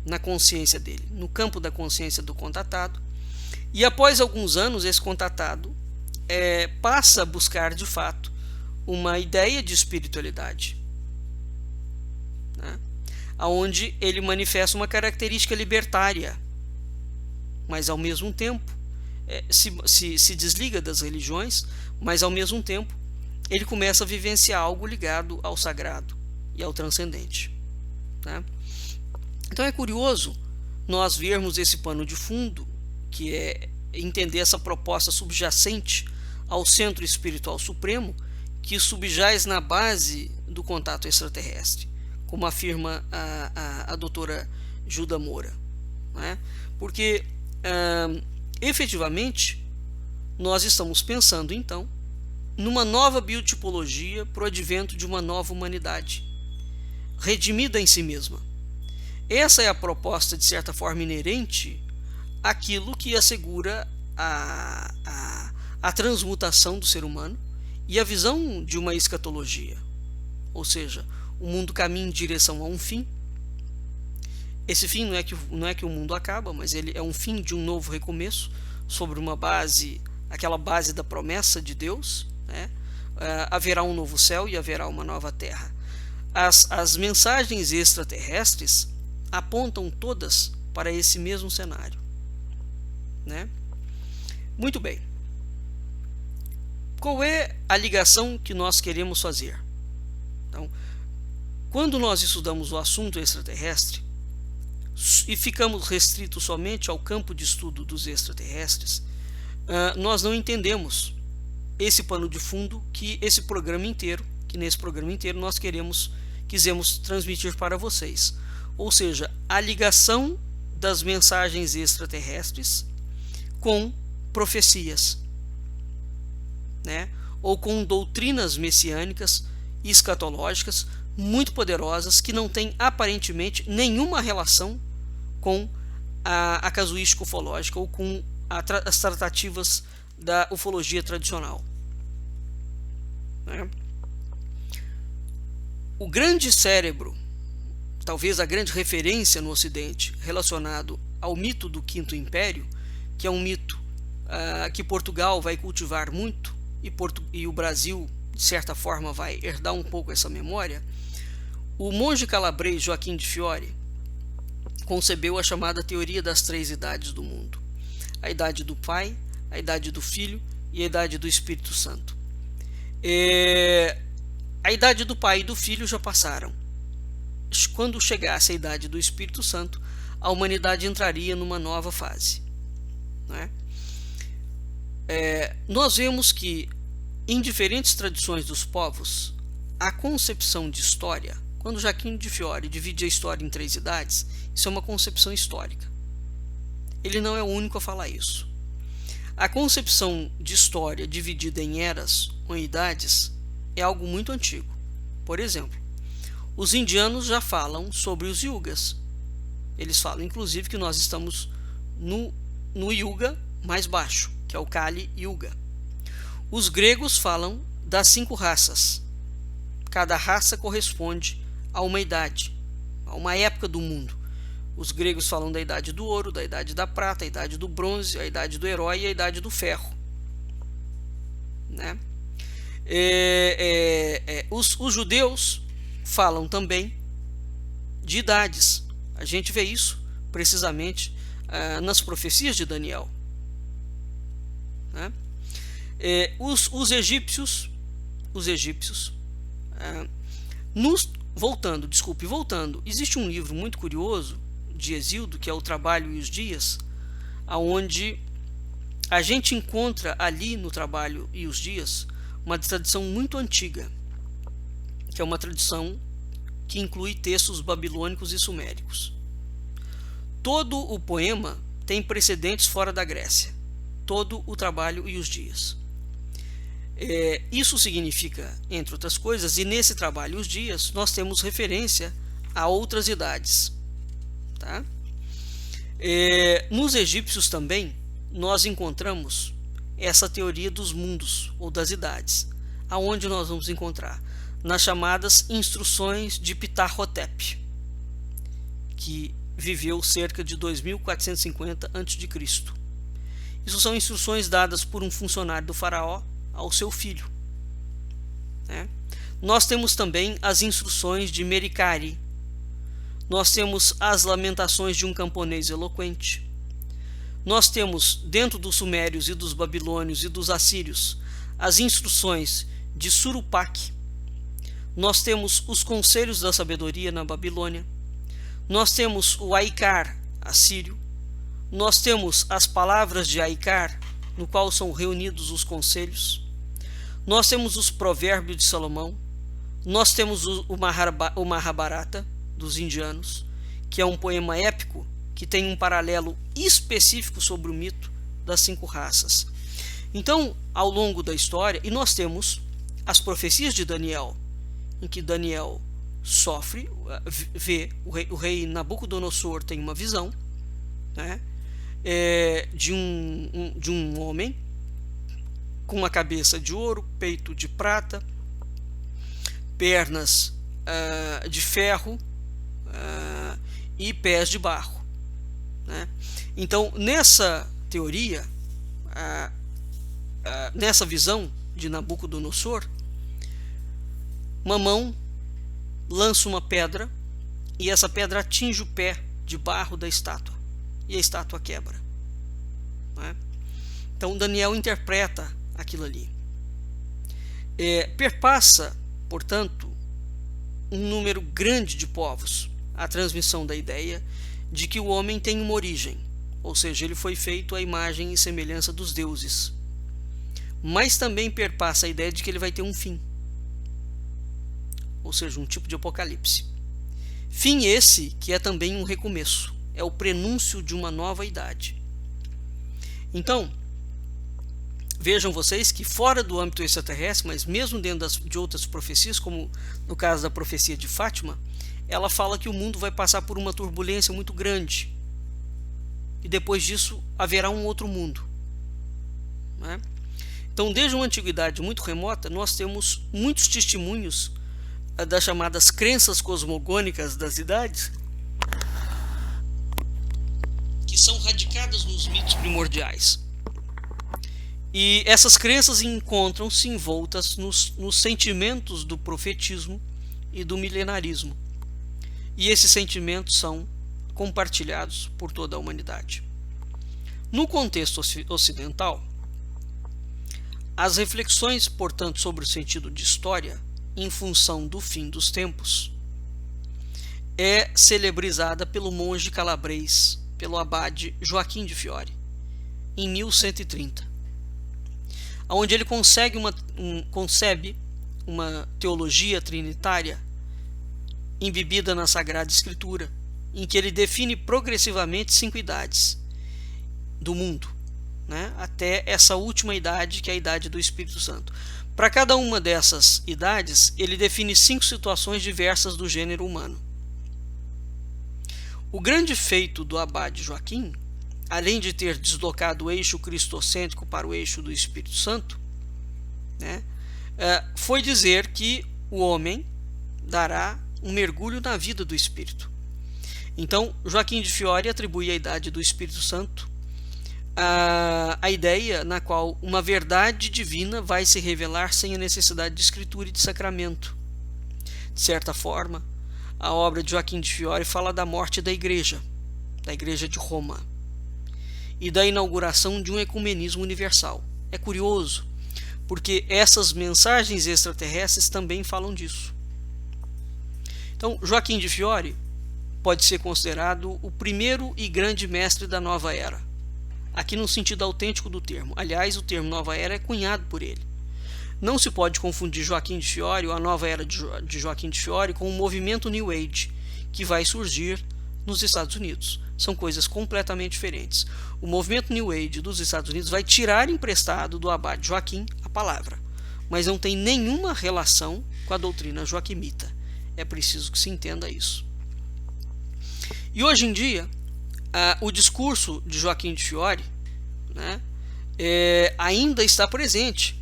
na consciência dele, no campo da consciência do contatado, e após alguns anos esse contatado passa a buscar de fato uma ideia de espiritualidade, né? Onde ele manifesta uma característica libertária, mas ao mesmo tempo se desliga das religiões, mas ao mesmo tempo ele começa a vivenciar algo ligado ao sagrado e ao transcendente, né? Então é curioso nós vermos esse pano de fundo, que é entender essa proposta subjacente ao centro espiritual supremo, que subjaz na base do contato extraterrestre, como afirma a doutora Gilda Moura, né? Porque efetivamente nós estamos pensando então numa nova biotipologia para o advento de uma nova humanidade redimida em si mesma. Essa é a proposta, de certa forma, inerente àquilo que assegura a transmutação do ser humano e a visão de uma escatologia, ou seja, o mundo caminha em direção a um fim. Esse fim não é que o mundo acaba, mas ele é um fim de um novo recomeço sobre uma base, aquela base da promessa de Deus, né? Haverá um novo céu e haverá uma nova terra. As mensagens extraterrestres apontam todas para esse mesmo cenário, né? Muito bem. Qual é a ligação que nós queremos fazer? Então, quando nós estudamos o assunto extraterrestre e ficamos restritos somente ao campo de estudo dos extraterrestres, nós não entendemos esse pano de fundo que nesse programa inteiro nós quisemos transmitir para vocês. Ou seja, a ligação das mensagens extraterrestres com profecias, né? Ou com doutrinas messiânicas e escatológicas muito poderosas que não têm aparentemente nenhuma relação com a casuística ufológica ou com as tratativas da ufologia tradicional, né? O grande cérebro, talvez a grande referência no Ocidente relacionado ao mito do Quinto Império, que é um mito que Portugal vai cultivar muito e o Brasil, de certa forma, vai herdar um pouco essa memória. O monge calabrês Joaquim de Fiore concebeu a chamada teoria das três idades do mundo: a idade do Pai, a idade do Filho e a idade do Espírito Santo. A idade do Pai e do Filho já passaram. Quando chegasse a idade do Espírito Santo, a humanidade entraria numa nova fase, né? Nós vemos que em diferentes tradições dos povos, a concepção de história, quando Joaquim de Fiore divide a história em três idades, isso é uma concepção histórica. Ele não é o único a falar isso. A concepção de história dividida em eras ou em idades é algo muito antigo. Por exemplo, os indianos já falam sobre os yugas. Eles falam, inclusive, que nós estamos no yuga mais baixo, que é o Kali Yuga. Os gregos falam das 5 raças. Cada raça corresponde a uma idade, a uma época do mundo. Os gregos falam da idade do ouro, da idade da prata, a idade do bronze, a idade do herói e a idade do ferro, né? Os judeus falam também de idades. A gente vê isso precisamente nas profecias de Daniel, né? Os egípcios, voltando, existe um livro muito curioso de Hesíodo, que é O Trabalho e os Dias, aonde a gente encontra ali no Trabalho e os Dias uma tradição muito antiga, que é uma tradição que inclui textos babilônicos e suméricos. Todo o poema tem precedentes fora da Grécia, todo o Trabalho e os Dias. Isso significa, entre outras coisas, e nesse Trabalho e os Dias nós temos referência a outras idades, tá? Nos egípcios também nós encontramos essa teoria dos mundos ou das idades. Aonde nós vamos encontrar? Nas chamadas instruções de Ptah-hotep, que viveu cerca de 2450 a.C. Isso são instruções dadas por um funcionário do faraó ao seu filho, né? Nós temos também as instruções de Merikari. Nós temos as lamentações de um camponês eloquente. Nós temos, dentro dos sumérios e dos babilônios e dos assírios, as instruções de Surupak. Nós temos os conselhos da sabedoria na Babilônia. Nós temos o Aikar assírio. Nós temos as palavras de Aikar, no qual são reunidos os conselhos. Nós temos os provérbios de Salomão. Nós temos o Mahabharata dos indianos, que é um poema épico que tem um paralelo específico sobre o mito das 5 raças. Então, ao longo da história, e nós temos as profecias de Daniel, em que Daniel sofre, vê o rei Nabucodonosor tem uma visão, né, de um homem com uma cabeça de ouro, peito de prata, pernas de ferro e pés de barro, né? Então, nessa teoria, nessa visão de Nabucodonosor, uma mão lança uma pedra e essa pedra atinge o pé de barro da estátua e a estátua quebra, né? Então Daniel interpreta aquilo ali. Perpassa, portanto, um número grande de povos a transmissão da ideia de que o homem tem uma origem, ou seja, ele foi feito à imagem e semelhança dos deuses, mas também perpassa a ideia de que ele vai ter um fim, ou seja, um tipo de apocalipse. Fim esse que é também um recomeço, é o prenúncio de uma nova idade. Então, vejam vocês que fora do âmbito extraterrestre, mas mesmo dentro de outras profecias, como no caso da profecia de Fátima, ela fala que o mundo vai passar por uma turbulência muito grande e depois disso haverá um outro mundo, né? Então, desde uma antiguidade muito remota, nós temos muitos testemunhos das chamadas crenças cosmogônicas das idades, que são radicadas nos mitos primordiais. E essas crenças encontram-se envoltas nos sentimentos do profetismo e do milenarismo. E esses sentimentos são compartilhados por toda a humanidade. No contexto ocidental, as reflexões, portanto, sobre o sentido de história, em função do fim dos tempos, é celebrizada pelo monge calabrês, pelo abade Joaquim de Fiore, em 1130. Onde ele concebe uma teologia trinitária embebida na Sagrada Escritura, em que ele define progressivamente 5 idades do mundo, né, até essa última idade, que é a idade do Espírito Santo. Para cada uma dessas idades, ele define 5 situações diversas do gênero humano. O grande feito do abade Joaquim, além de ter deslocado o eixo cristocêntrico para o eixo do Espírito Santo, né, foi dizer que o homem dará um mergulho na vida do Espírito. Então, Joaquim de Fiore atribui à idade do Espírito Santo a ideia na qual uma verdade divina vai se revelar sem a necessidade de escritura e de sacramento. De certa forma, a obra de Joaquim de Fiore fala da morte da Igreja de Roma, e da inauguração de um ecumenismo universal. É curioso, porque essas mensagens extraterrestres também falam disso. Então, Joaquim de Fiore pode ser considerado o primeiro e grande mestre da nova era, aqui no sentido autêntico do termo. Aliás, o termo nova era é cunhado por ele. Não se pode confundir Joaquim de Fiore ou a nova era de Joaquim de Fiore com o movimento New Age que vai surgir nos Estados Unidos. São coisas completamente diferentes. O movimento New Age dos Estados Unidos vai tirar emprestado do abade Joaquim a palavra, mas não tem nenhuma relação com a doutrina joaquimita. É preciso que se entenda isso. E hoje em dia, o discurso de Joaquim de Fiore, né, ainda está presente.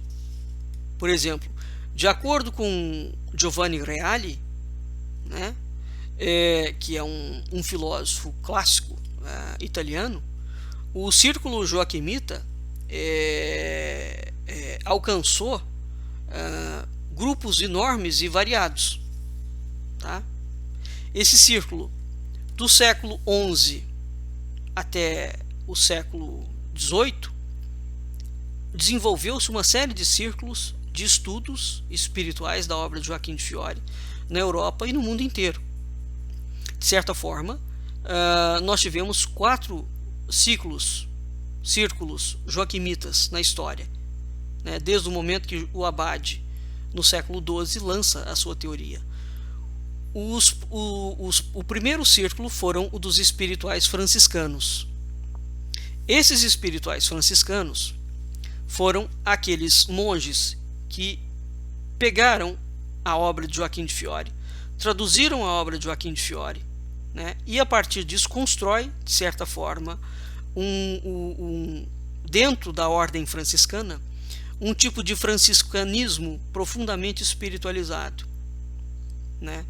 Por exemplo, de acordo com Giovanni Reali, né, que é um filósofo clássico italiano, o círculo joaquimita alcançou grupos enormes e variados, tá? Esse círculo do século XI até o século XVIII desenvolveu-se uma série de círculos de estudos espirituais da obra de Joaquim de Fiori na Europa e no mundo inteiro. De certa forma, nós tivemos 4 círculos joaquimitas na história, né, desde o momento que o Abade, no século XII, lança a sua teoria. O primeiro círculo foram o dos espirituais franciscanos. Esses espirituais franciscanos foram aqueles monges que pegaram a obra de Joaquim de Fiori, traduziram a obra de Joaquim de Fiori, né, e a partir disso constrói, de certa forma, dentro da ordem franciscana, um tipo de franciscanismo profundamente espiritualizado, né?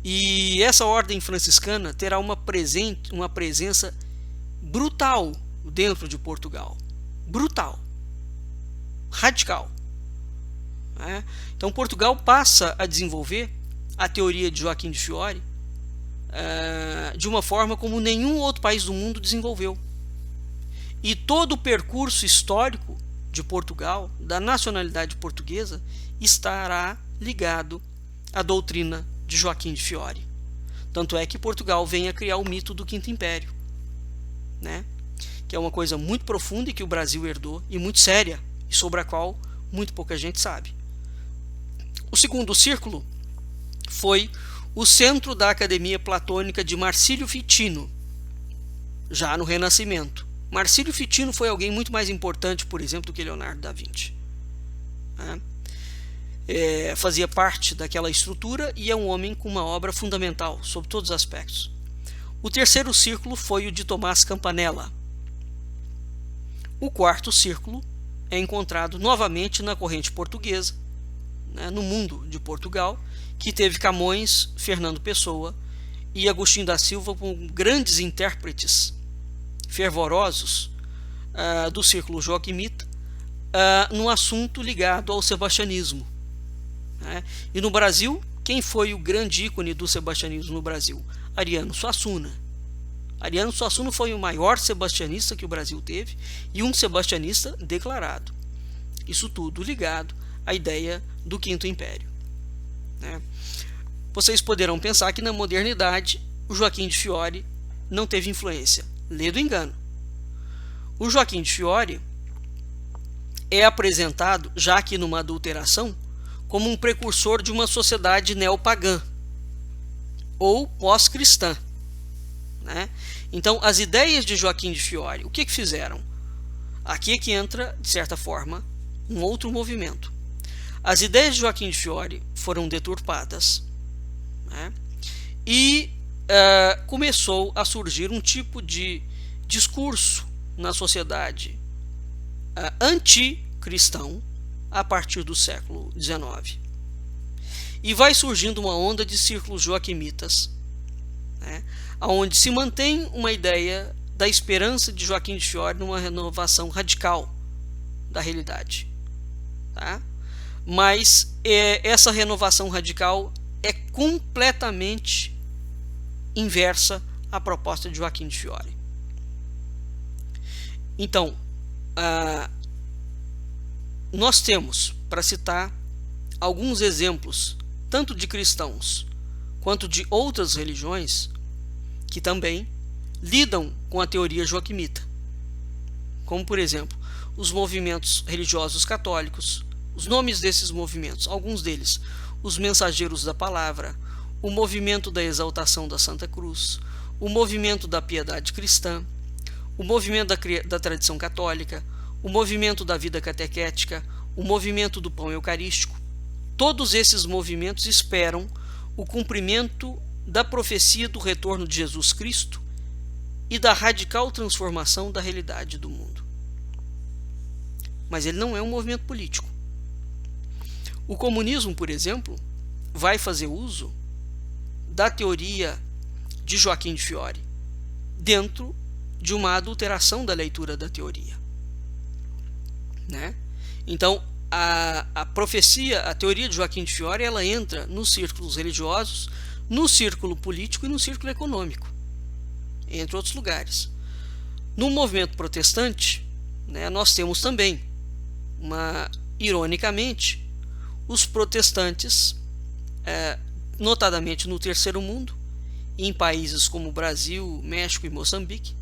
E essa ordem franciscana terá uma presença brutal dentro de Portugal, brutal, radical, né? Então Portugal passa a desenvolver a teoria de Joaquim de Fiori de uma forma como nenhum outro país do mundo desenvolveu. E todo o percurso histórico de Portugal, da nacionalidade portuguesa, estará ligado à doutrina de Joaquim de Fiori. Tanto é que Portugal vem a criar o mito do Quinto Império, né? Que é uma coisa muito profunda e que o Brasil herdou e muito séria, e sobre a qual muito pouca gente sabe. O segundo círculo foi o centro da Academia Platônica de Marcílio Fitino, já no Renascimento. Marcílio Fitino foi alguém muito mais importante, por exemplo, do que Leonardo da Vinci, né? Fazia parte daquela estrutura e é um homem com uma obra fundamental sob todos os aspectos. O terceiro círculo foi o de Tomás Campanella. O quarto círculo é encontrado novamente na corrente portuguesa, né, no mundo de Portugal, que teve Camões, Fernando Pessoa e Agostinho da Silva como grandes intérpretes fervorosos do círculo joaquimita num assunto ligado ao sebastianismo, né? E no Brasil, quem foi o grande ícone do sebastianismo no Brasil? Ariano Suassuna. Ariano Suassuna foi o maior sebastianista que o Brasil teve e um sebastianista declarado. Isso tudo ligado à ideia do Quinto Império, né? Vocês poderão pensar que na modernidade o Joaquim de Fiori não teve influência. Lê do engano. O Joaquim de Fiori é apresentado, já aqui numa adulteração, como um precursor de uma sociedade neopagã ou pós-cristã, né? Então, as ideias de Joaquim de Fiori, o que fizeram? Aqui é que entra, de certa forma, um outro movimento. As ideias de Joaquim de Fiori foram deturpadas, né? E começou a surgir um tipo de discurso na sociedade anticristão a partir do século XIX. E vai surgindo uma onda de círculos joaquimitas, né, onde se mantém uma ideia da esperança de Joaquim de Fiori numa renovação radical da realidade, tá? Mas essa renovação radical é completamente inversa à proposta de Joaquim de Fiori. Então, nós temos, para citar, alguns exemplos, tanto de cristãos quanto de outras religiões, que também lidam com a teoria joaquimita, como, por exemplo, os movimentos religiosos católicos, os nomes desses movimentos, alguns deles, os Mensageiros da Palavra, o movimento da Exaltação da Santa Cruz, o movimento da Piedade Cristã, o movimento da Tradição Católica, o movimento da Vida Catequética, o movimento do Pão Eucarístico. Todos esses movimentos esperam o cumprimento da profecia do retorno de Jesus Cristo e da radical transformação da realidade do mundo. Mas ele não é um movimento político. O comunismo, por exemplo, vai fazer uso da teoria de Joaquim de Fiori dentro de uma adulteração da leitura da teoria. né? Então, a profecia, a teoria de Joaquim de Fiore, ela entra nos círculos religiosos, no círculo político e no círculo econômico, entre outros lugares. No movimento protestante, né, nós temos também, ironicamente, os protestantes, notadamente no terceiro mundo, em países como Brasil, México e Moçambique,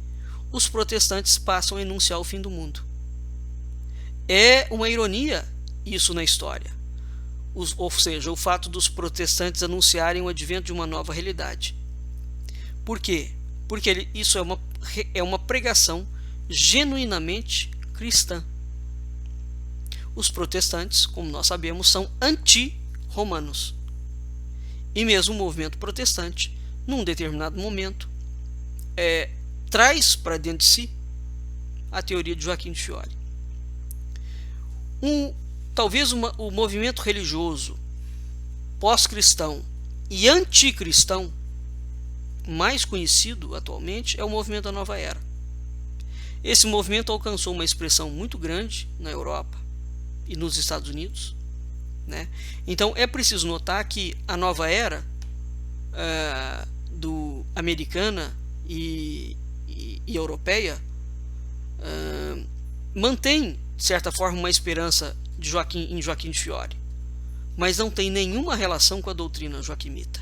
os protestantes passam a enunciar o fim do mundo. É uma ironia isso na história, ou seja, o fato dos protestantes anunciarem o advento de uma nova realidade. Por quê? Porque isso é uma pregação genuinamente cristã. Os protestantes, como nós sabemos, são anti-romanos. E mesmo o movimento protestante, num determinado momento, traz para dentro de si a teoria de Joaquim de Fiore. Talvez o movimento religioso pós-cristão e anticristão mais conhecido atualmente é o movimento da Nova Era. Esse movimento alcançou uma expressão muito grande na Europa e nos Estados Unidos, né? Então é preciso notar que a Nova Era americana e europeia mantém, de certa forma, uma esperança em Joaquim de Fiore, mas não tem nenhuma relação com a doutrina joaquimita,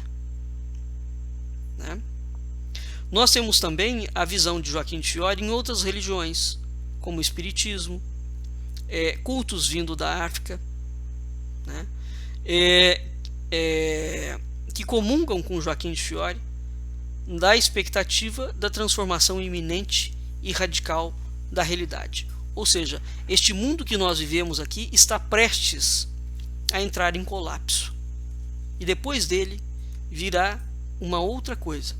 né? Nós temos também a visão de Joaquim de Fiore em outras religiões, como o espiritismo, cultos vindo da África, né? Que comungam com Joaquim de Fiore da expectativa da transformação iminente e radical da realidade. Ou seja, este mundo que nós vivemos aqui está prestes a entrar em colapso. E depois dele virá uma outra coisa,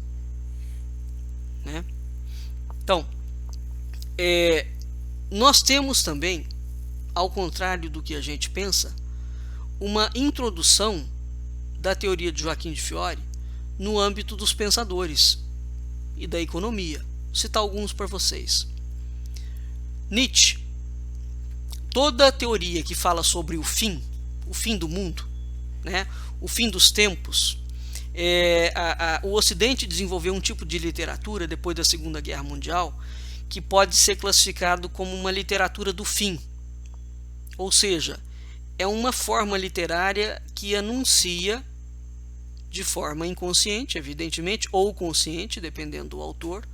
né? Então, nós temos também, ao contrário do que a gente pensa, uma introdução da teoria de Joaquim de Fiore no âmbito dos pensadores e da economia. Vou citar alguns para vocês. Nietzsche. Toda a teoria que fala sobre o fim do mundo, né, o fim dos tempos, o Ocidente desenvolveu um tipo de literatura depois da Segunda Guerra Mundial que pode ser classificado como uma literatura do fim. Ou seja, é uma forma literária que anuncia, de forma inconsciente, evidentemente, ou consciente, dependendo do autor,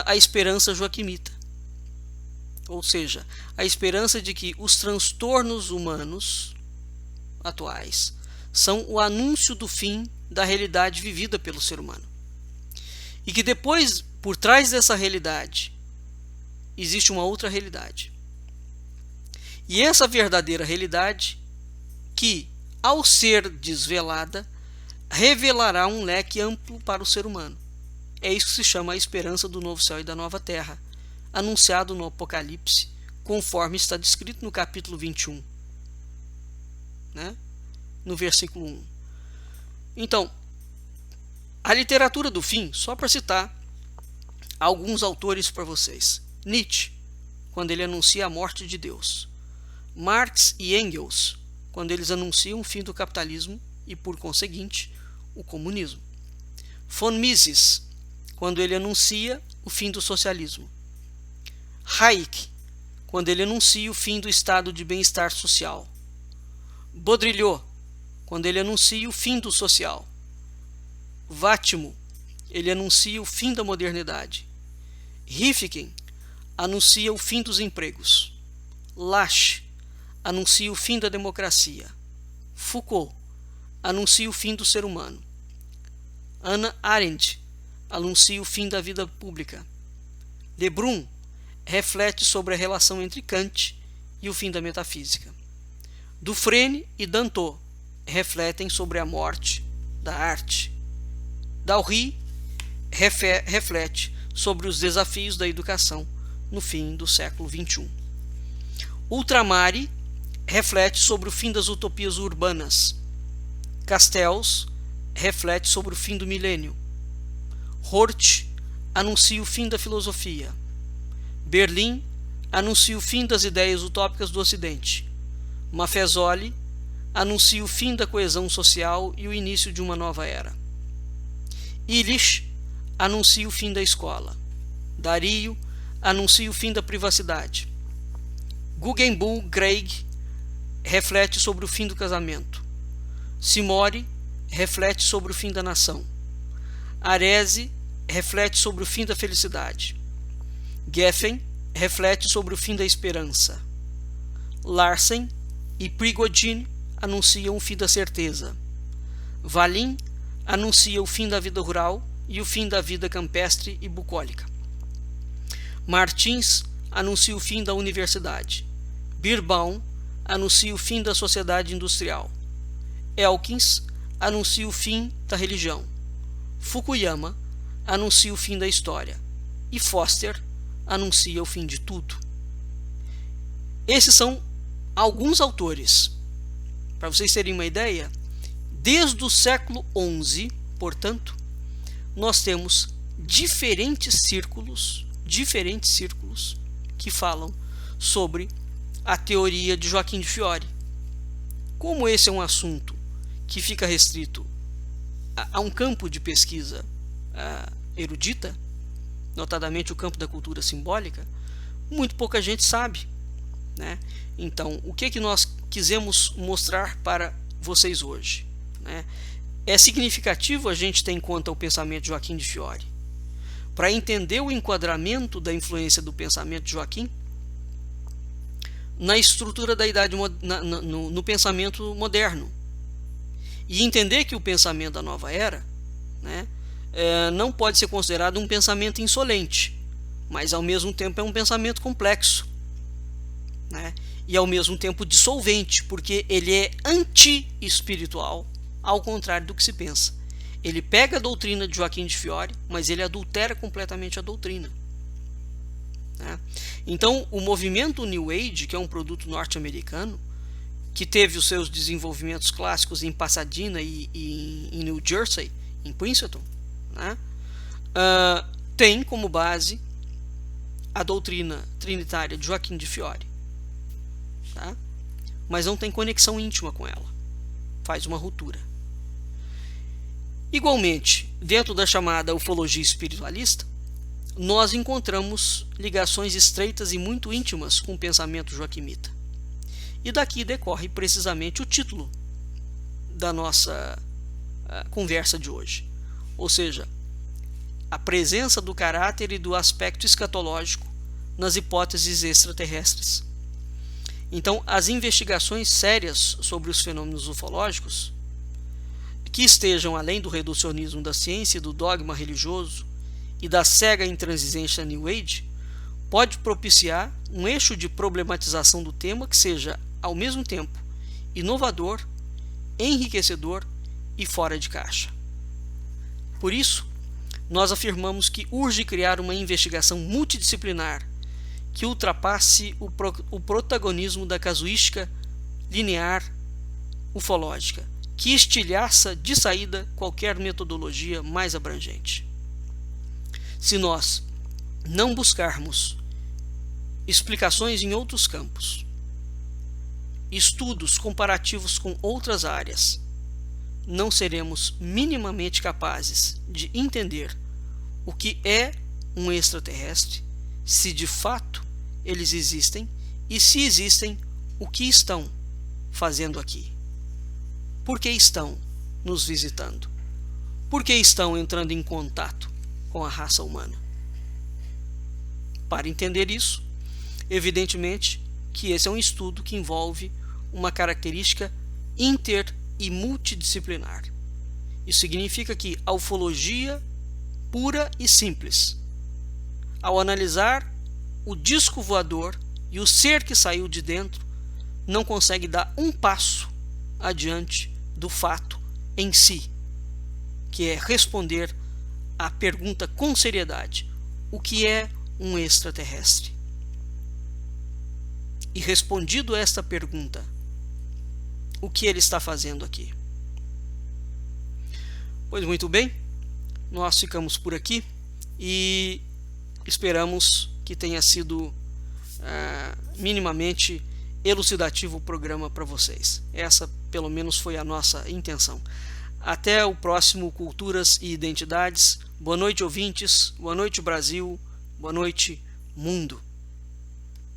a esperança joaquimita. Ou seja, a esperança de que os transtornos humanos atuais são o anúncio do fim da realidade vivida pelo ser humano. E que depois, por trás dessa realidade, existe uma outra realidade. E essa verdadeira realidade, que, ao ser desvelada, revelará um leque amplo para o ser humano. É isso que se chama a esperança do novo céu e da nova terra, anunciado no Apocalipse, conforme está descrito no capítulo 21, né? No versículo 1. Então, a literatura do fim, só para citar alguns autores para vocês. Nietzsche, quando ele anuncia a morte de Deus. Marx e Engels, quando eles anunciam o fim do capitalismo e, por conseguinte, o comunismo. Von Mises, quando ele anuncia o fim do socialismo. Hayek, quando ele anuncia o fim do estado de bem-estar social. Baudrillard, quando ele anuncia o fim do social. Vátimo, ele anuncia o fim da modernidade. Rifkin anuncia o fim dos empregos. Lach anuncia o fim da democracia. Foucault anuncia o fim do ser humano. Hannah Arendt anuncia o fim da vida pública. Lebrun reflete sobre a relação entre Kant e o fim da metafísica. Dufresne e Danton refletem sobre a morte da arte. Dalry reflete sobre os desafios da educação no fim do século XXI. Ultramari reflete sobre o fim das utopias urbanas. Castells reflete sobre o fim do milênio. Hort anuncia o fim da filosofia. Berlin anuncia o fim das ideias utópicas do Ocidente. Maffezoli anuncia o fim da coesão social e o início de uma nova era. Illich anuncia o fim da escola. Dario anuncia o fim da privacidade. Guggenbull Greg reflete sobre o fim do casamento. Simori reflete sobre o fim da nação. Arese reflete sobre o fim da felicidade. Geffen reflete sobre o fim da esperança. Larsen e Prigogine anunciam o fim da certeza. Valin anuncia o fim da vida rural e o fim da vida campestre e bucólica. Martins anuncia o fim da universidade. Beerbaum anuncia o fim da sociedade industrial. Elkins anuncia o fim da religião. Fukuyama anuncia o fim da história. E Foster anuncia o fim de tudo. Esses são alguns autores. Para vocês terem uma ideia, desde o século XI, portanto, nós temos diferentes círculos que falam sobre a teoria de Joaquim de Fiori. Como esse é um assunto que fica restrito a um campo de pesquisa erudita, notadamente o campo da cultura simbólica, muito pouca gente sabe, né? Então, o que nós quisemos mostrar para vocês hoje, né? É significativo a gente ter em conta o pensamento de Joaquim de Fiori. Para entender o enquadramento da influência do pensamento de Joaquim na estrutura da idade, no pensamento moderno, e entender que o pensamento da nova era, né, não pode ser considerado um pensamento insolente, mas ao mesmo tempo é um pensamento complexo, né, e ao mesmo tempo dissolvente, porque ele é anti-espiritual, ao contrário do que se pensa. Ele pega a doutrina de Joaquim de Fiori, mas ele adultera completamente a doutrina, né? Então, o movimento New Age, que é um produto norte-americano, que teve os seus desenvolvimentos clássicos em Pasadena e em New Jersey, em Princeton, né, tem como base a doutrina trinitária de Joaquim de Fiori, tá? Mas não tem conexão íntima com ela, faz uma ruptura. Igualmente, dentro da chamada ufologia espiritualista, nós encontramos ligações estreitas e muito íntimas com o pensamento joaquimita. E daqui decorre precisamente o título da nossa conversa de hoje. Ou seja, a presença do caráter e do aspecto escatológico nas hipóteses extraterrestres. Então, as investigações sérias sobre os fenômenos ufológicos, que estejam além do reducionismo da ciência e do dogma religioso e da cega intransigência New Age, pode propiciar um eixo de problematização do tema que seja, ao mesmo tempo, inovador, enriquecedor e fora de caixa. Por isso, nós afirmamos que urge criar uma investigação multidisciplinar que ultrapasse o protagonismo da casuística linear ufológica, que estilhaça de saída qualquer metodologia mais abrangente. Se nós não buscarmos explicações em outros campos, estudos comparativos com outras áreas, não seremos minimamente capazes de entender o que é um extraterrestre, se de fato eles existem e, se existem, o que estão fazendo aqui. Por que estão nos visitando? Por que estão entrando em contato com a raça humana? Para entender isso, evidentemente que esse é um estudo que envolve uma característica inter e multidisciplinar. Isso significa que a ufologia pura e simples, ao analisar o disco voador e o ser que saiu de dentro, não consegue dar um passo adiante do fato em si, que é responder à pergunta com seriedade: o que é um extraterrestre? E respondido esta pergunta, o que ele está fazendo aqui? Pois muito bem, nós ficamos por aqui e esperamos que tenha sido minimamente elucidativo o programa para vocês. Essa, pelo menos, foi a nossa intenção. Até o próximo Culturas e Identidades. Boa noite, ouvintes. Boa noite, Brasil. Boa noite, mundo.